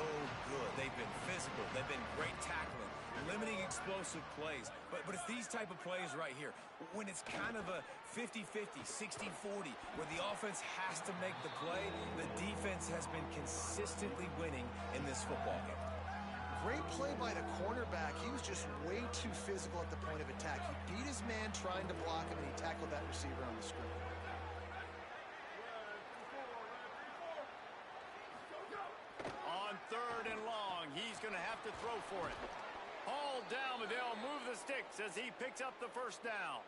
good. They've been physical. They've been great tackling, limiting explosive plays. But it's these type of plays right here. When it's kind of a 50-50, 60-40, where the offense has to make the play, the defense has been consistently winning in this football game. Great play by the cornerback. He was just way too physical at the point of attack. He beat his man trying to block him, and he tackled that receiver on the screen. On 3rd and long, he's going to have to throw for it. Hauled down, but they'll move the sticks as he picks up the first down.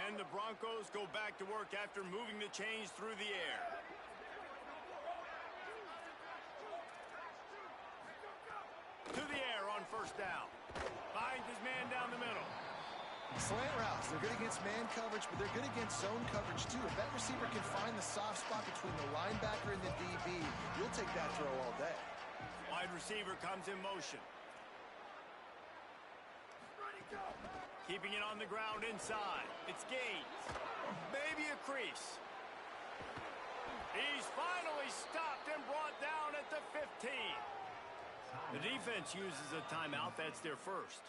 And the Broncos go back to work after moving the chains through the air. first down. Finds his man down the middle. Slant routes, they're good against man coverage, but they're good against zone coverage too. If that receiver can find the soft spot between the linebacker and the DB, you'll take that throw all day. Wide receiver comes in motion. Keeping it on the ground inside. It's Gates. Maybe a crease. He's finally stopped and brought down at the 15. The defense uses a timeout. That's their first.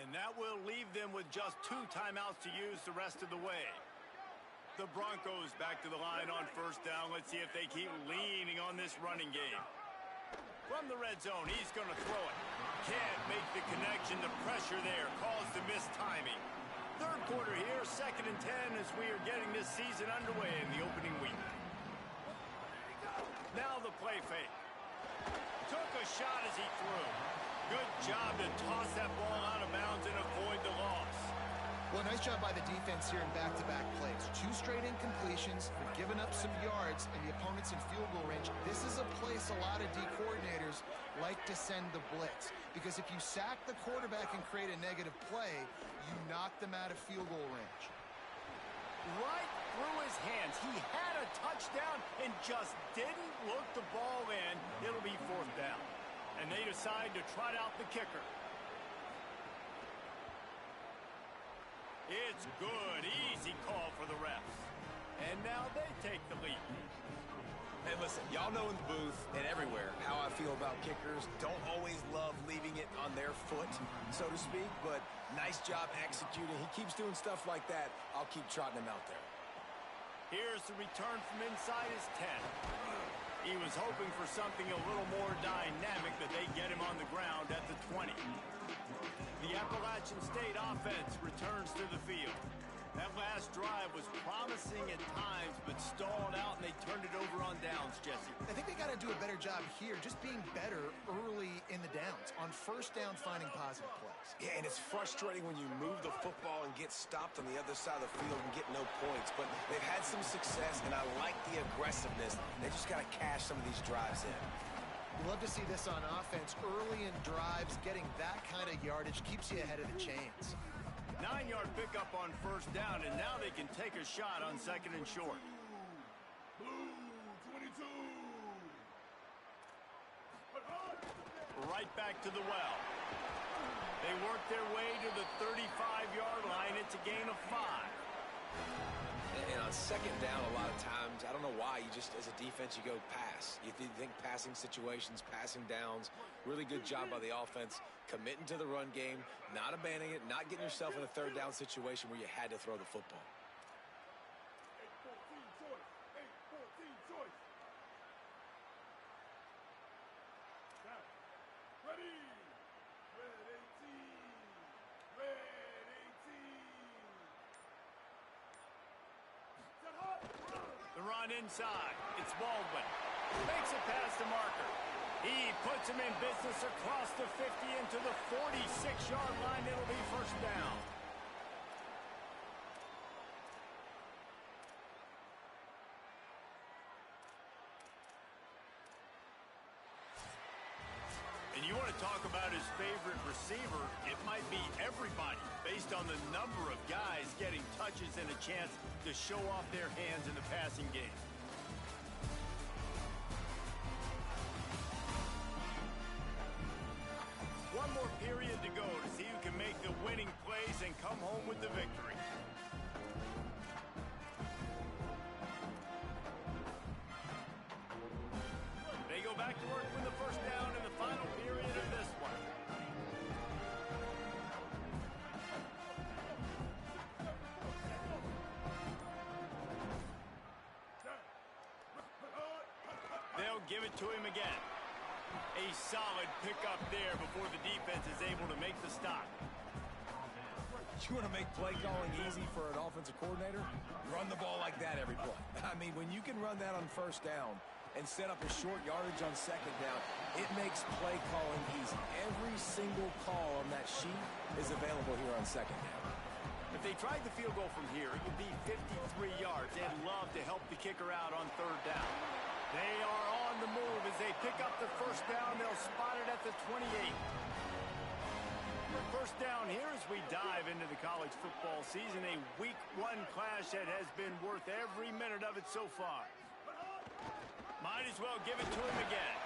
And that will leave them with just 2 timeouts to use the rest of the way. The Broncos back to the line on first down. Let's see if they keep leaning on this running game. From the red zone, he's going to throw it. Can't make the connection. The pressure there caused the missed timing. Third quarter here, 2nd and 10 as we are getting this season underway in the opening week. Now the play fake. Took a shot as he threw. Good job to toss that ball out of bounds and avoid the loss. Well, nice job by the defense here in back-to-back plays. 2 straight incompletions. They're giving up some yards, and the opponent's in field goal range. This is a place a lot of D coordinators like to send the blitz, because if you sack the quarterback and create a negative play, you knock them out of field goal range. Right through his hands. He had a touchdown and just didn't look the ball in. It'll be 4th down. And they decide to trot out the kicker. It's good. Easy call for the refs. And now they take the lead. Hey, listen, y'all know in the booth and everywhere how I feel about kickers. Don't always love leaving it on their foot, so to speak, but nice job executing. He keeps doing stuff like that. I'll keep trotting him out there. Here's the return from inside his 10. He was hoping for something a little more dynamic, but they get him on the ground at the 20. The Appalachian State offense returns to the field. That last drive was promising at times, but stalled out, and they turned it over on downs, Jesse. I think they got to do a better job here, just being better early in the downs. On first down, finding positive plays. Yeah, and it's frustrating when you move the football and get stopped on the other side of the field and get no points. But they've had some success, and I like the aggressiveness. They just got to cash some of these drives in. You love to see this on offense. Early in drives, getting that kind of yardage keeps you ahead of the chains. 9-yard pickup on first down, and now they can take a shot on 2nd and short. Blue 22. Right back to the well. They work their way to the 35-yard line. It's a gain of 5. And on 2nd down, a lot of times, I don't know why, you just, as a defense, you go pass. You think passing situations, passing downs. Really good job by the offense, committing to the run game, not abandoning it, not getting yourself in a 3rd down situation where you had to throw the football. 8-14 choice. 8-14 choice. Down. Ready. Red 18. Red 18. The run inside. It's Baldwin. Makes it past the marker. He puts him in business across the 50 into the 46-yard line. It'll be first down. And you want to talk about his favorite receiver, it might be everybody, based on the number of guys getting touches and a chance to show off their hands in the passing game. One more period to go to see who can make the winning plays and come home with the victory. They go back to work with the first down in the final period of this one. They'll give it to him again. A solid pickup there before the defense is able to make the stop. You want to make play calling easy for an offensive coordinator? Run the ball like that every play. I mean, when you can run that on first down and set up a short yardage on 2nd down, it makes play calling easy. Every single call on that sheet is available here on 2nd down. If they tried the field goal from here, it would be 53 yards. They'd love to help the kicker out on 3rd down. They are on the move as they pick up the first down. They'll spot it at the 28. First down here as we dive into the college football season. A week 1 clash that has been worth every minute of it so far. Might as well give it to him again.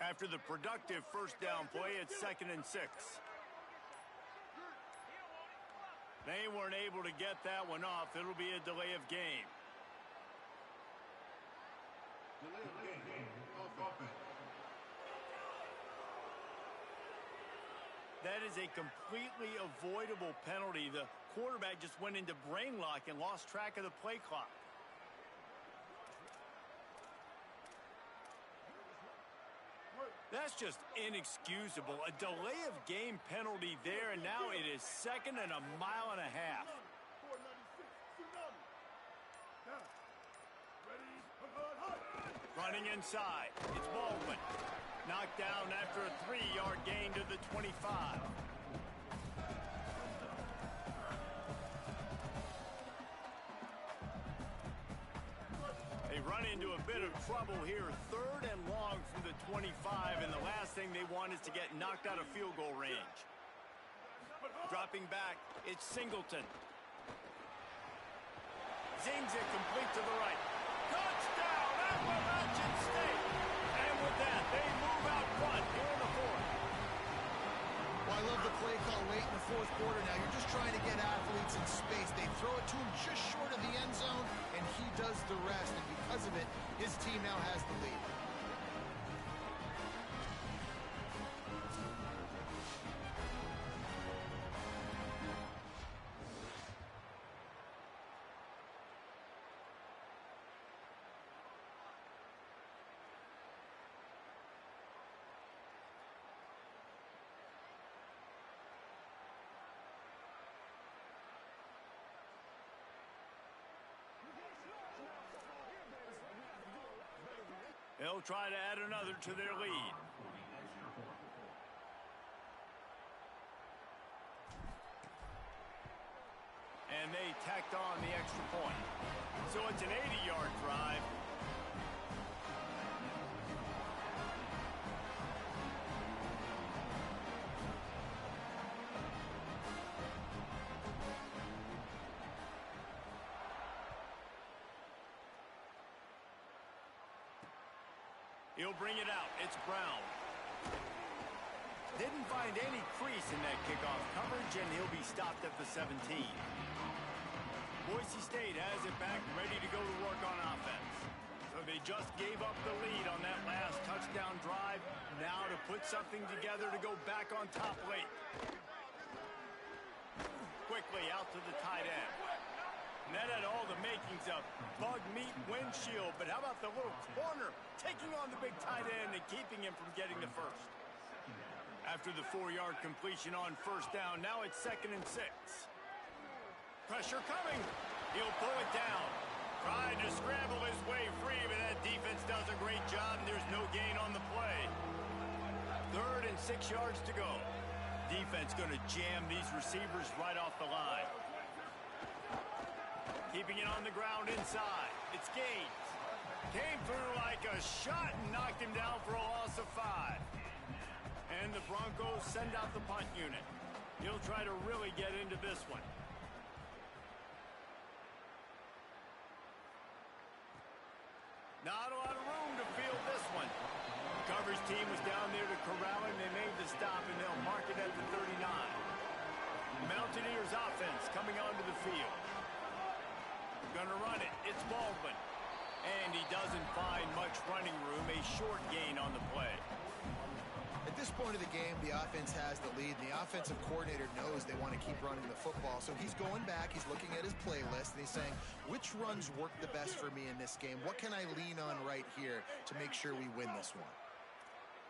After the productive first down play, it's 2nd and 6. They weren't able to get that one off. It'll be a delay of game. Delay of game. Off offense. That is a completely avoidable penalty. The quarterback just went into brain lock and lost track of the play clock. That's just inexcusable. A delay of game penalty there, and now it is 2nd and a mile and a half. 496, tsunami. Down. Ready, Running inside. It's Baldwin. Knocked down after a 3-yard gain to the 25. They run into a bit of trouble here. 3rd and long from the 25, and the last thing they want is to get knocked out of field goal range. Dropping back, it's Singleton. Zings it complete to the right. Touchdown, Appalachian State! And with that, they move out front here in the 4th. Well, I love the play call late in the 4th quarter now. You're just trying to get athletes in space. They throw it to him just short of the end zone, and he does the rest. And because of it, his team now has the lead. They'll try to add another to their lead. And they tacked on the extra point. So it's an 80-yard drive. He'll bring it out. It's Brown. Didn't find any crease in that kickoff coverage, and he'll be stopped at the 17. Boise State has it back, ready to go to work on offense. So they just gave up the lead on that last touchdown drive. Now to put something together to go back on top late. Quickly out to the tight end. And that had all the makings of bug meat windshield, but how about the little corner taking on the big tight end and keeping him from getting the first? After the 4-yard completion on first down, now it's 2nd and 6. Pressure coming. He'll pull it down. Trying to scramble his way free, but that defense does a great job, and there's no gain on the play. 3rd and 6 yards to go. Defense going to jam these receivers right off the line. Keeping it on the ground inside. It's Gaines. Came through like a shot and knocked him down for a loss of 5. And the Broncos send out the punt unit. He'll try to really get into this one. Not a lot of room to field this one. The coverage team was down there to corral him. They made the stop, and they'll mark it at the 39. Mountaineers offense coming onto the field. Gonna run it. It's Baldwin. And he doesn't find much running room. A short gain on the play. At this point of the game, the offense has the lead. And the offensive coordinator knows they want to keep running the football. So he's going back. He's looking at his playlist. And he's saying, which runs work the best for me in this game? What can I lean on right here to make sure we win this one?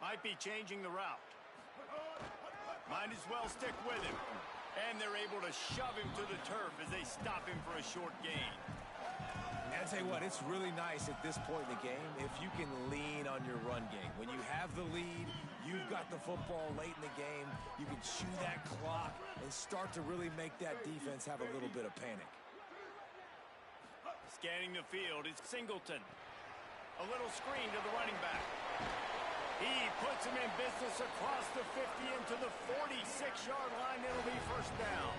Might be changing the route. Might as well stick with him. And they're able to shove him to the turf as they stop him for a short gain. And I'll tell you what, it's really nice at this point in the game if you can lean on your run game. When you have the lead, you've got the football late in the game, you can chew that clock and start to really make that defense have a little bit of panic. Scanning the field is Singleton. A little screen to the running back. He puts him in business across the 50 into the 46-yard line. It'll be first down.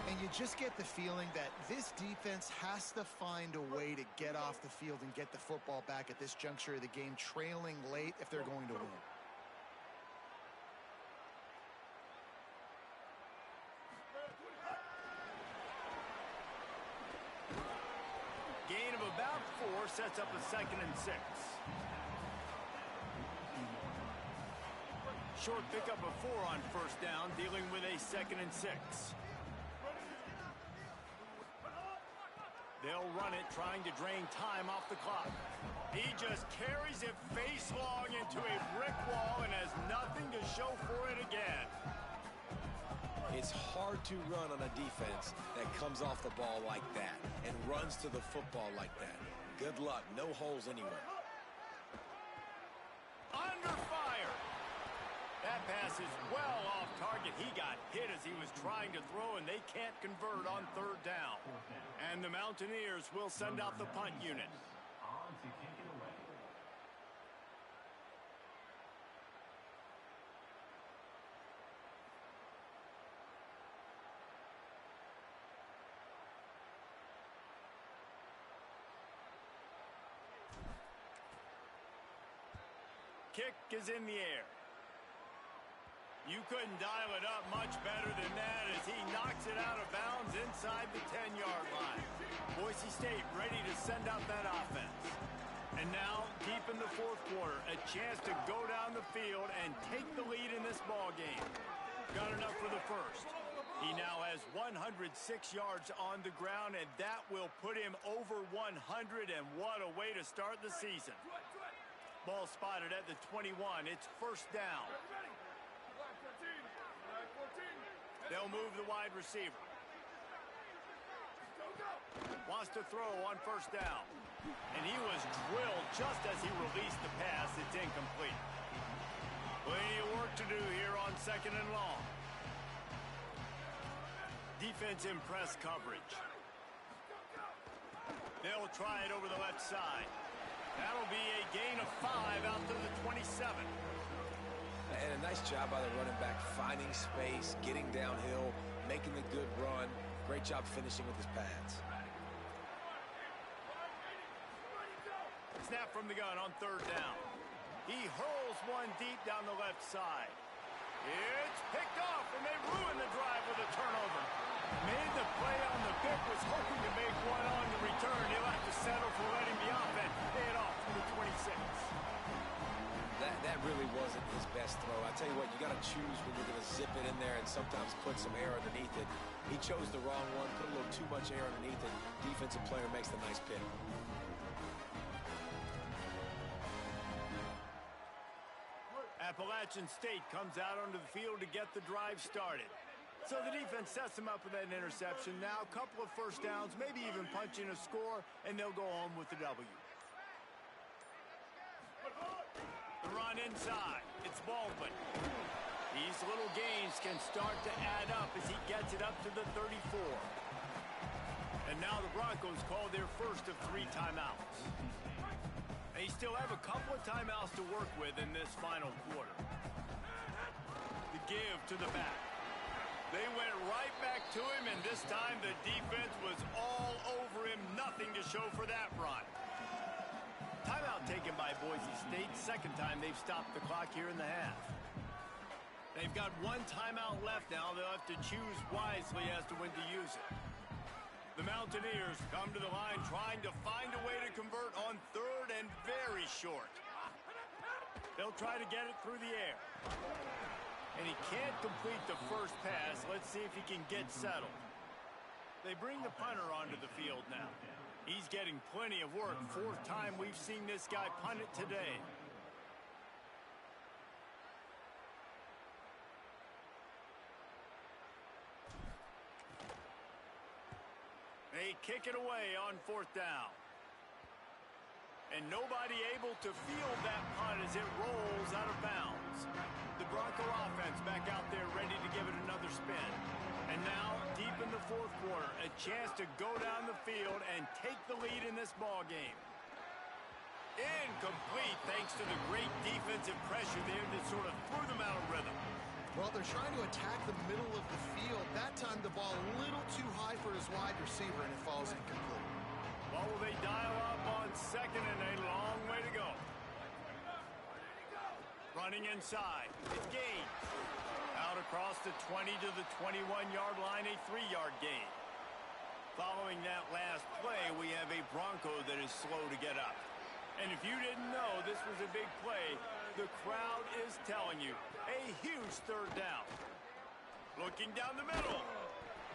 And you just get the feeling that this defense has to find a way to get off the field and get the football back at this juncture of the game, trailing late if they're going to win. Gain of about 4 sets up a 2nd and 6. Short pickup of 4 on first down, dealing with a 2nd and 6. They'll run it, trying to drain time off the clock. He just carries it face long into a brick wall and has nothing to show for it again. It's hard to run on a defense that comes off the ball like that and runs to the football like that. Good luck. No holes anywhere. Under fire. That pass is well off target. He got hit as he was trying to throw, and they can't convert on 3rd down. And the Mountaineers will send out the punt unit. Kick is in the air. You couldn't dial it up much better than that as he knocks it out of bounds inside the 10-yard line. Boise State ready to send out that offense. And now, deep in the 4th quarter, a chance to go down the field and take the lead in this ball game. Got enough for the first. He now has 106 yards on the ground, and that will put him over 100, and what a way to start the season. Ball spotted at the 21. It's first down. They'll move the wide receiver. Wants to throw on first down. And he was drilled just as he released the pass. It's incomplete. Plenty of work to do here on 2nd and long. Defense in press coverage. They'll try it over the left side. That'll be a gain of 5 out to the 27. And a nice job by the running back, finding space, getting downhill, making the good run. Great job finishing with his pads. Snap from the gun on 3rd down. He hurls one deep down the left side. It's picked off, and they ruin the drive with a turnover. Made the play on the pick, was hoping to make one on the return. He'll have to settle for letting the offense pay it off from the 26. That really wasn't his best throw. I tell you what, you got to choose when you're going to zip it in there and sometimes put some air underneath it. He chose the wrong one, put a little too much air underneath it. Defensive player makes the nice pick. Appalachian State comes out onto the field to get the drive started. So the defense sets them up with that interception. Now a couple of first downs, maybe even punching a score, and they'll go home with the W. The run inside. It's Baldwin. These little gains can start to add up as he gets it up to the 34. And now the Broncos call their first of 3 timeouts. They still have a couple of timeouts to work with in this final quarter. The give to the back. They went right back to him, and this time the defense was all over him. Nothing to show for that run. Timeout taken by Boise State. 2nd time they've stopped the clock here in the half. They've got 1 timeout left now. They'll have to choose wisely as to when to use it. The Mountaineers come to the line trying to find a way to convert on 3rd and very short. They'll try to get it through the air. And he can't complete the first pass. Let's see if he can get settled. They bring the punter onto the field now. He's getting plenty of work. 4th time we've seen this guy punt it today. They kick it away on 4th down. And nobody able to field that punt as it rolls out of bounds. The Bronco offense back out there ready to give it another spin. And now, deep in the 4th quarter, a chance to go down the field and take the lead in this ball game. Incomplete thanks to the great defensive pressure there that sort of threw them out of rhythm. Well, they're trying to attack the middle of the field. That time the ball a little too high for his wide receiver, and it falls incomplete. Well, will they dial up on 2nd and a long way to go? Running inside. It's gained. Out across the 20 to the 21-yard line, a 3-yard gain. Following that last play, we have a Bronco that is slow to get up. And if you didn't know this was a big play, the crowd is telling you a huge 3rd down. Looking down the middle.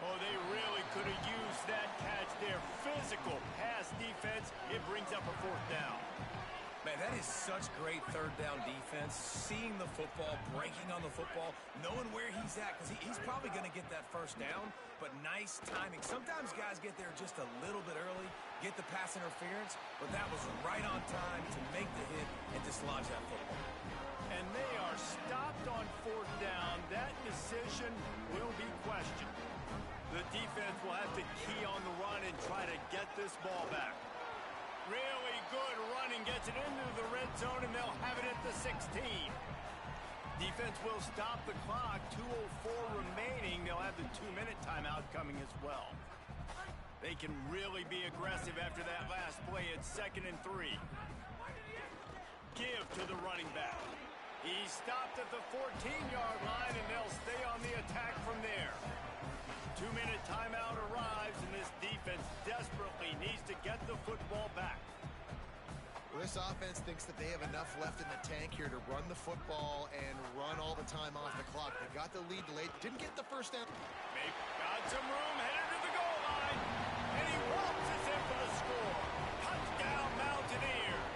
Oh, they really could have used that catch there. Physical pass defense. It brings up a 4th down. Man, that is such great 3rd down defense. Seeing the football, breaking on the football, knowing where he's at, because he's probably going to get that 1st down, but nice timing. Sometimes guys get there just a little bit early, get the pass interference, but that was right on time to make the hit and dislodge that football. And they are stopped on 4th down. That decision will be questioned. The defense will have to key on the run and try to get this ball back. Really good running, gets it into the red zone, and they'll have it at the 16. Defense will stop the clock. 2:04 remaining. They'll have the 2-minute timeout coming as well. They can really be aggressive after that last play. It's 2nd and 3. Give to the running back. He's stopped at the 14-yard line, and they'll stay on the attack from there. 2-minute timeout arrives, and this defense desperately needs to get the football back. Well, this offense thinks that they have enough left in the tank here to run the football and run all the time off the clock. They got the lead late, didn't get the 1st down. They've got some room, headed to the goal line, and he walks us in for the score. Touchdown, Mountaineers.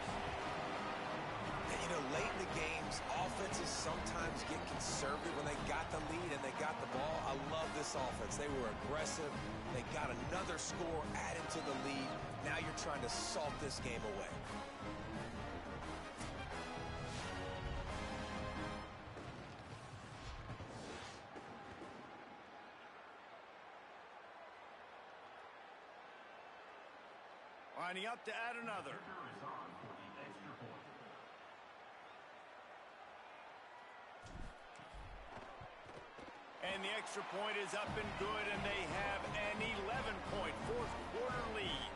And, you know, late in the games, offenses sometimes get conservative when they got the lead and they got the ball. I love this offense. They were aggressive. They got another score added to the lead. Now you're trying to salt this game away. Lining up to add another. And the extra point is up and good, and they have an 11-point 4th quarter lead.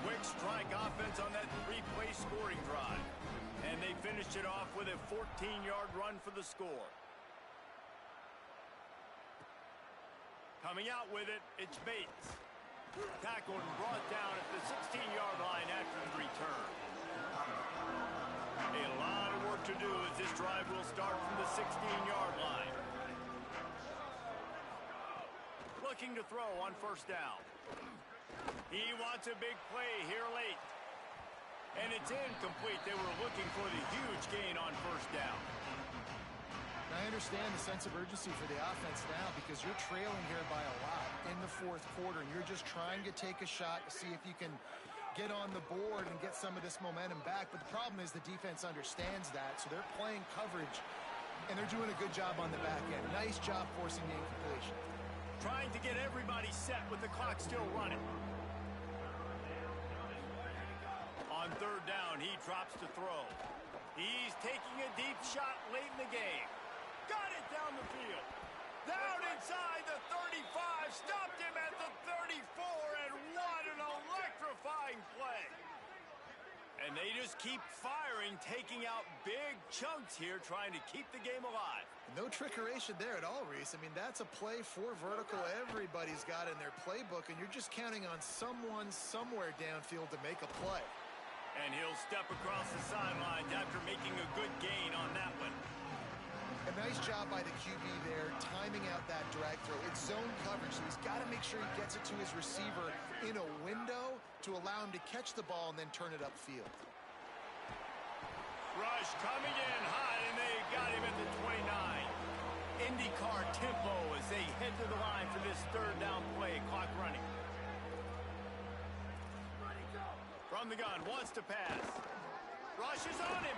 Quick strike offense on that 3-play scoring drive. And they finished it off with a 14-yard run for the score. Coming out with it, it's Bates. Tackled and brought down at the 16-yard line after the return. A lot of work to do as this drive will start from the 16-yard line. Looking to throw on 1st down. He wants a big play here late. And it's incomplete. They were looking for the huge gain on 1st down. I understand the sense of urgency for the offense now because you're trailing here by a lot in the 4th quarter, and you're just trying to take a shot to see if you can get on the board and get some of this momentum back. But the problem is the defense understands that, so they're playing coverage, and they're doing a good job on the back end. Nice job forcing the incompletion. Trying to get everybody set with the clock still running. On 3rd down, he drops to throw. He's taking a deep shot late in the game. Got it down the field. Down inside the 35. Stopped him at the 34. And what an electrifying play. And they just keep firing, taking out big chunks here, trying to keep the game alive. No trickeration there at all, Reese. I mean, that's a play for vertical everybody's got in their playbook, and you're just counting on someone somewhere downfield to make a play. And he'll step across the sidelines after making a good gain on that one. A nice job by the QB there, timing out that drag throw. It's zone coverage, so he's got to make sure he gets it to his receiver in a window to allow him to catch the ball and then turn it upfield. Rush coming in hot, and they got him at the 29. IndyCar tempo as they head to the line for this 3rd down play. Clock running. From the gun, wants to pass. Rushes on him.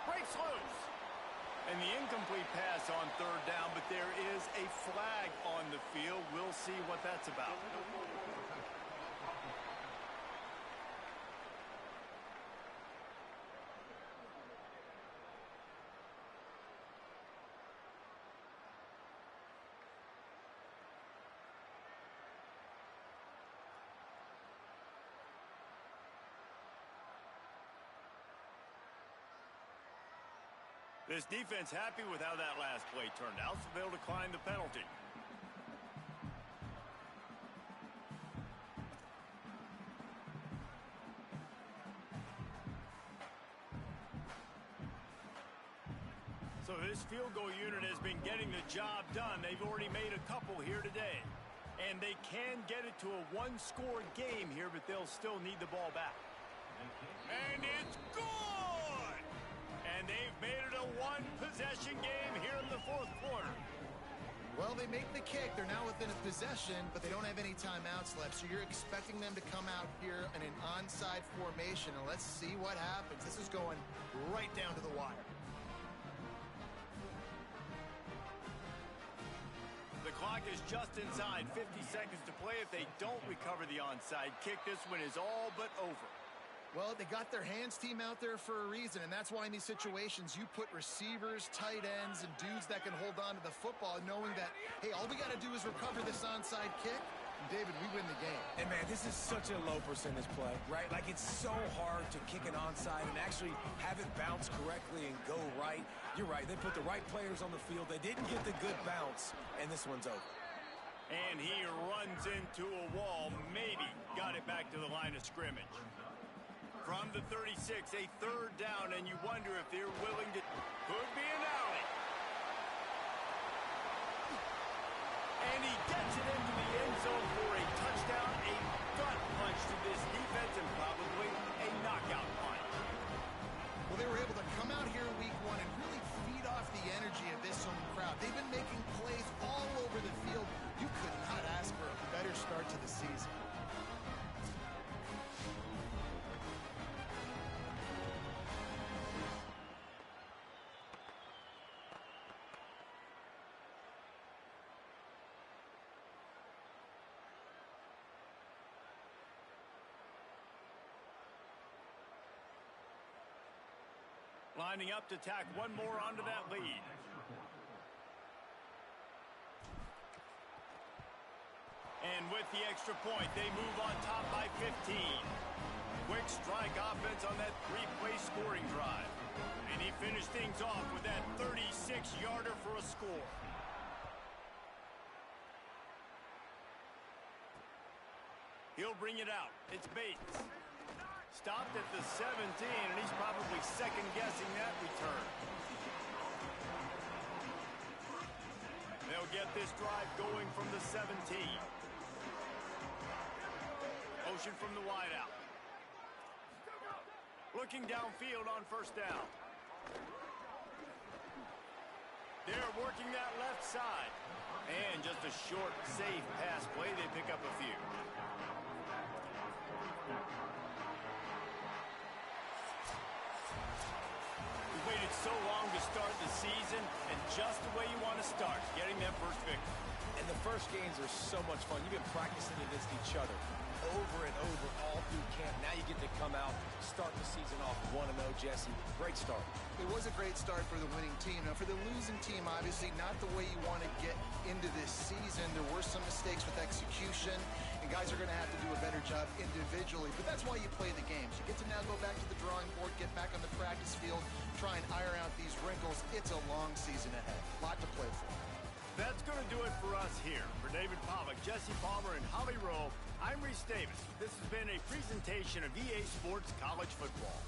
Breaks loose. And the incomplete pass on third down, but there is a flag on the field. We'll see what that's about. This defense happy with how that last play turned out, so they'll decline the penalty. So this field goal unit has been getting the job done. They've already made a couple here today. And they can get it to a one-score game here, but they'll still need the ball back. And it's good! And they've made it a one-possession game here in the fourth quarter. Well, they make the kick. They're now within a possession, but they don't have any timeouts left. So you're expecting them to come out here in an onside formation. And let's see what happens. This is going right down to the wire. The clock is just inside 50 seconds to play. If they don't recover the onside kick, this one is all but over. Well, they got their hands team out there for a reason, and that's why in these situations you put receivers, tight ends, and dudes that can hold on to the football, knowing that, hey, all we got to do is recover this onside kick, and David, we win the game. And, man, this is such a low percentage play, right? Like, it's so hard to kick an onside and actually have it bounce correctly and go right. You're right. They put the right players on the field. They didn't get the good bounce, and this one's over. And he runs into a wall, maybe got it back to the line of scrimmage. From the 36, a third down, and you wonder if they're willing to... Could be an alley. And he gets it into the end zone for a touchdown, a gut punch to this defense, and probably a knockout punch. Well, they were able to come out here week one and really feed off the energy of this home crowd. They've been making plays all over the field. You could not ask for a better start to the season. Lining up to tack one more onto that lead. And with the extra point, they move on top by 15. Quick strike offense on that three-play scoring drive. And he finished things off with that 36-yarder for a score. He'll bring it out. It's Bates. Stopped at the 17, and he's probably second-guessing that return. They'll get this drive going from the 17. Motion from the wideout. Looking downfield on first down. They're working that left side. And just a short, safe pass play. They pick up a few. Waited so long to start the season, and just the way you want to start, getting that first victory. And the first games are so much fun. You've been practicing against each other over and over all through camp. Now you get to come out, start the season off 1-0, Jesse. Great start. It was a great start for the winning team. Now, for the losing team, obviously not the way you want to get into this season. There were some mistakes with execution, and guys are going to have to do a better job individually. But that's why you play the games. You get to now go back to the drawing board, get back on the practice field, try and iron out these wrinkles. It's a long season ahead. A lot to play for. That's going to do it for us here. For David Pollack, Jesse Palmer, and Holly Rowe, I'm Reese Davis. This has been a presentation of EA Sports College Football.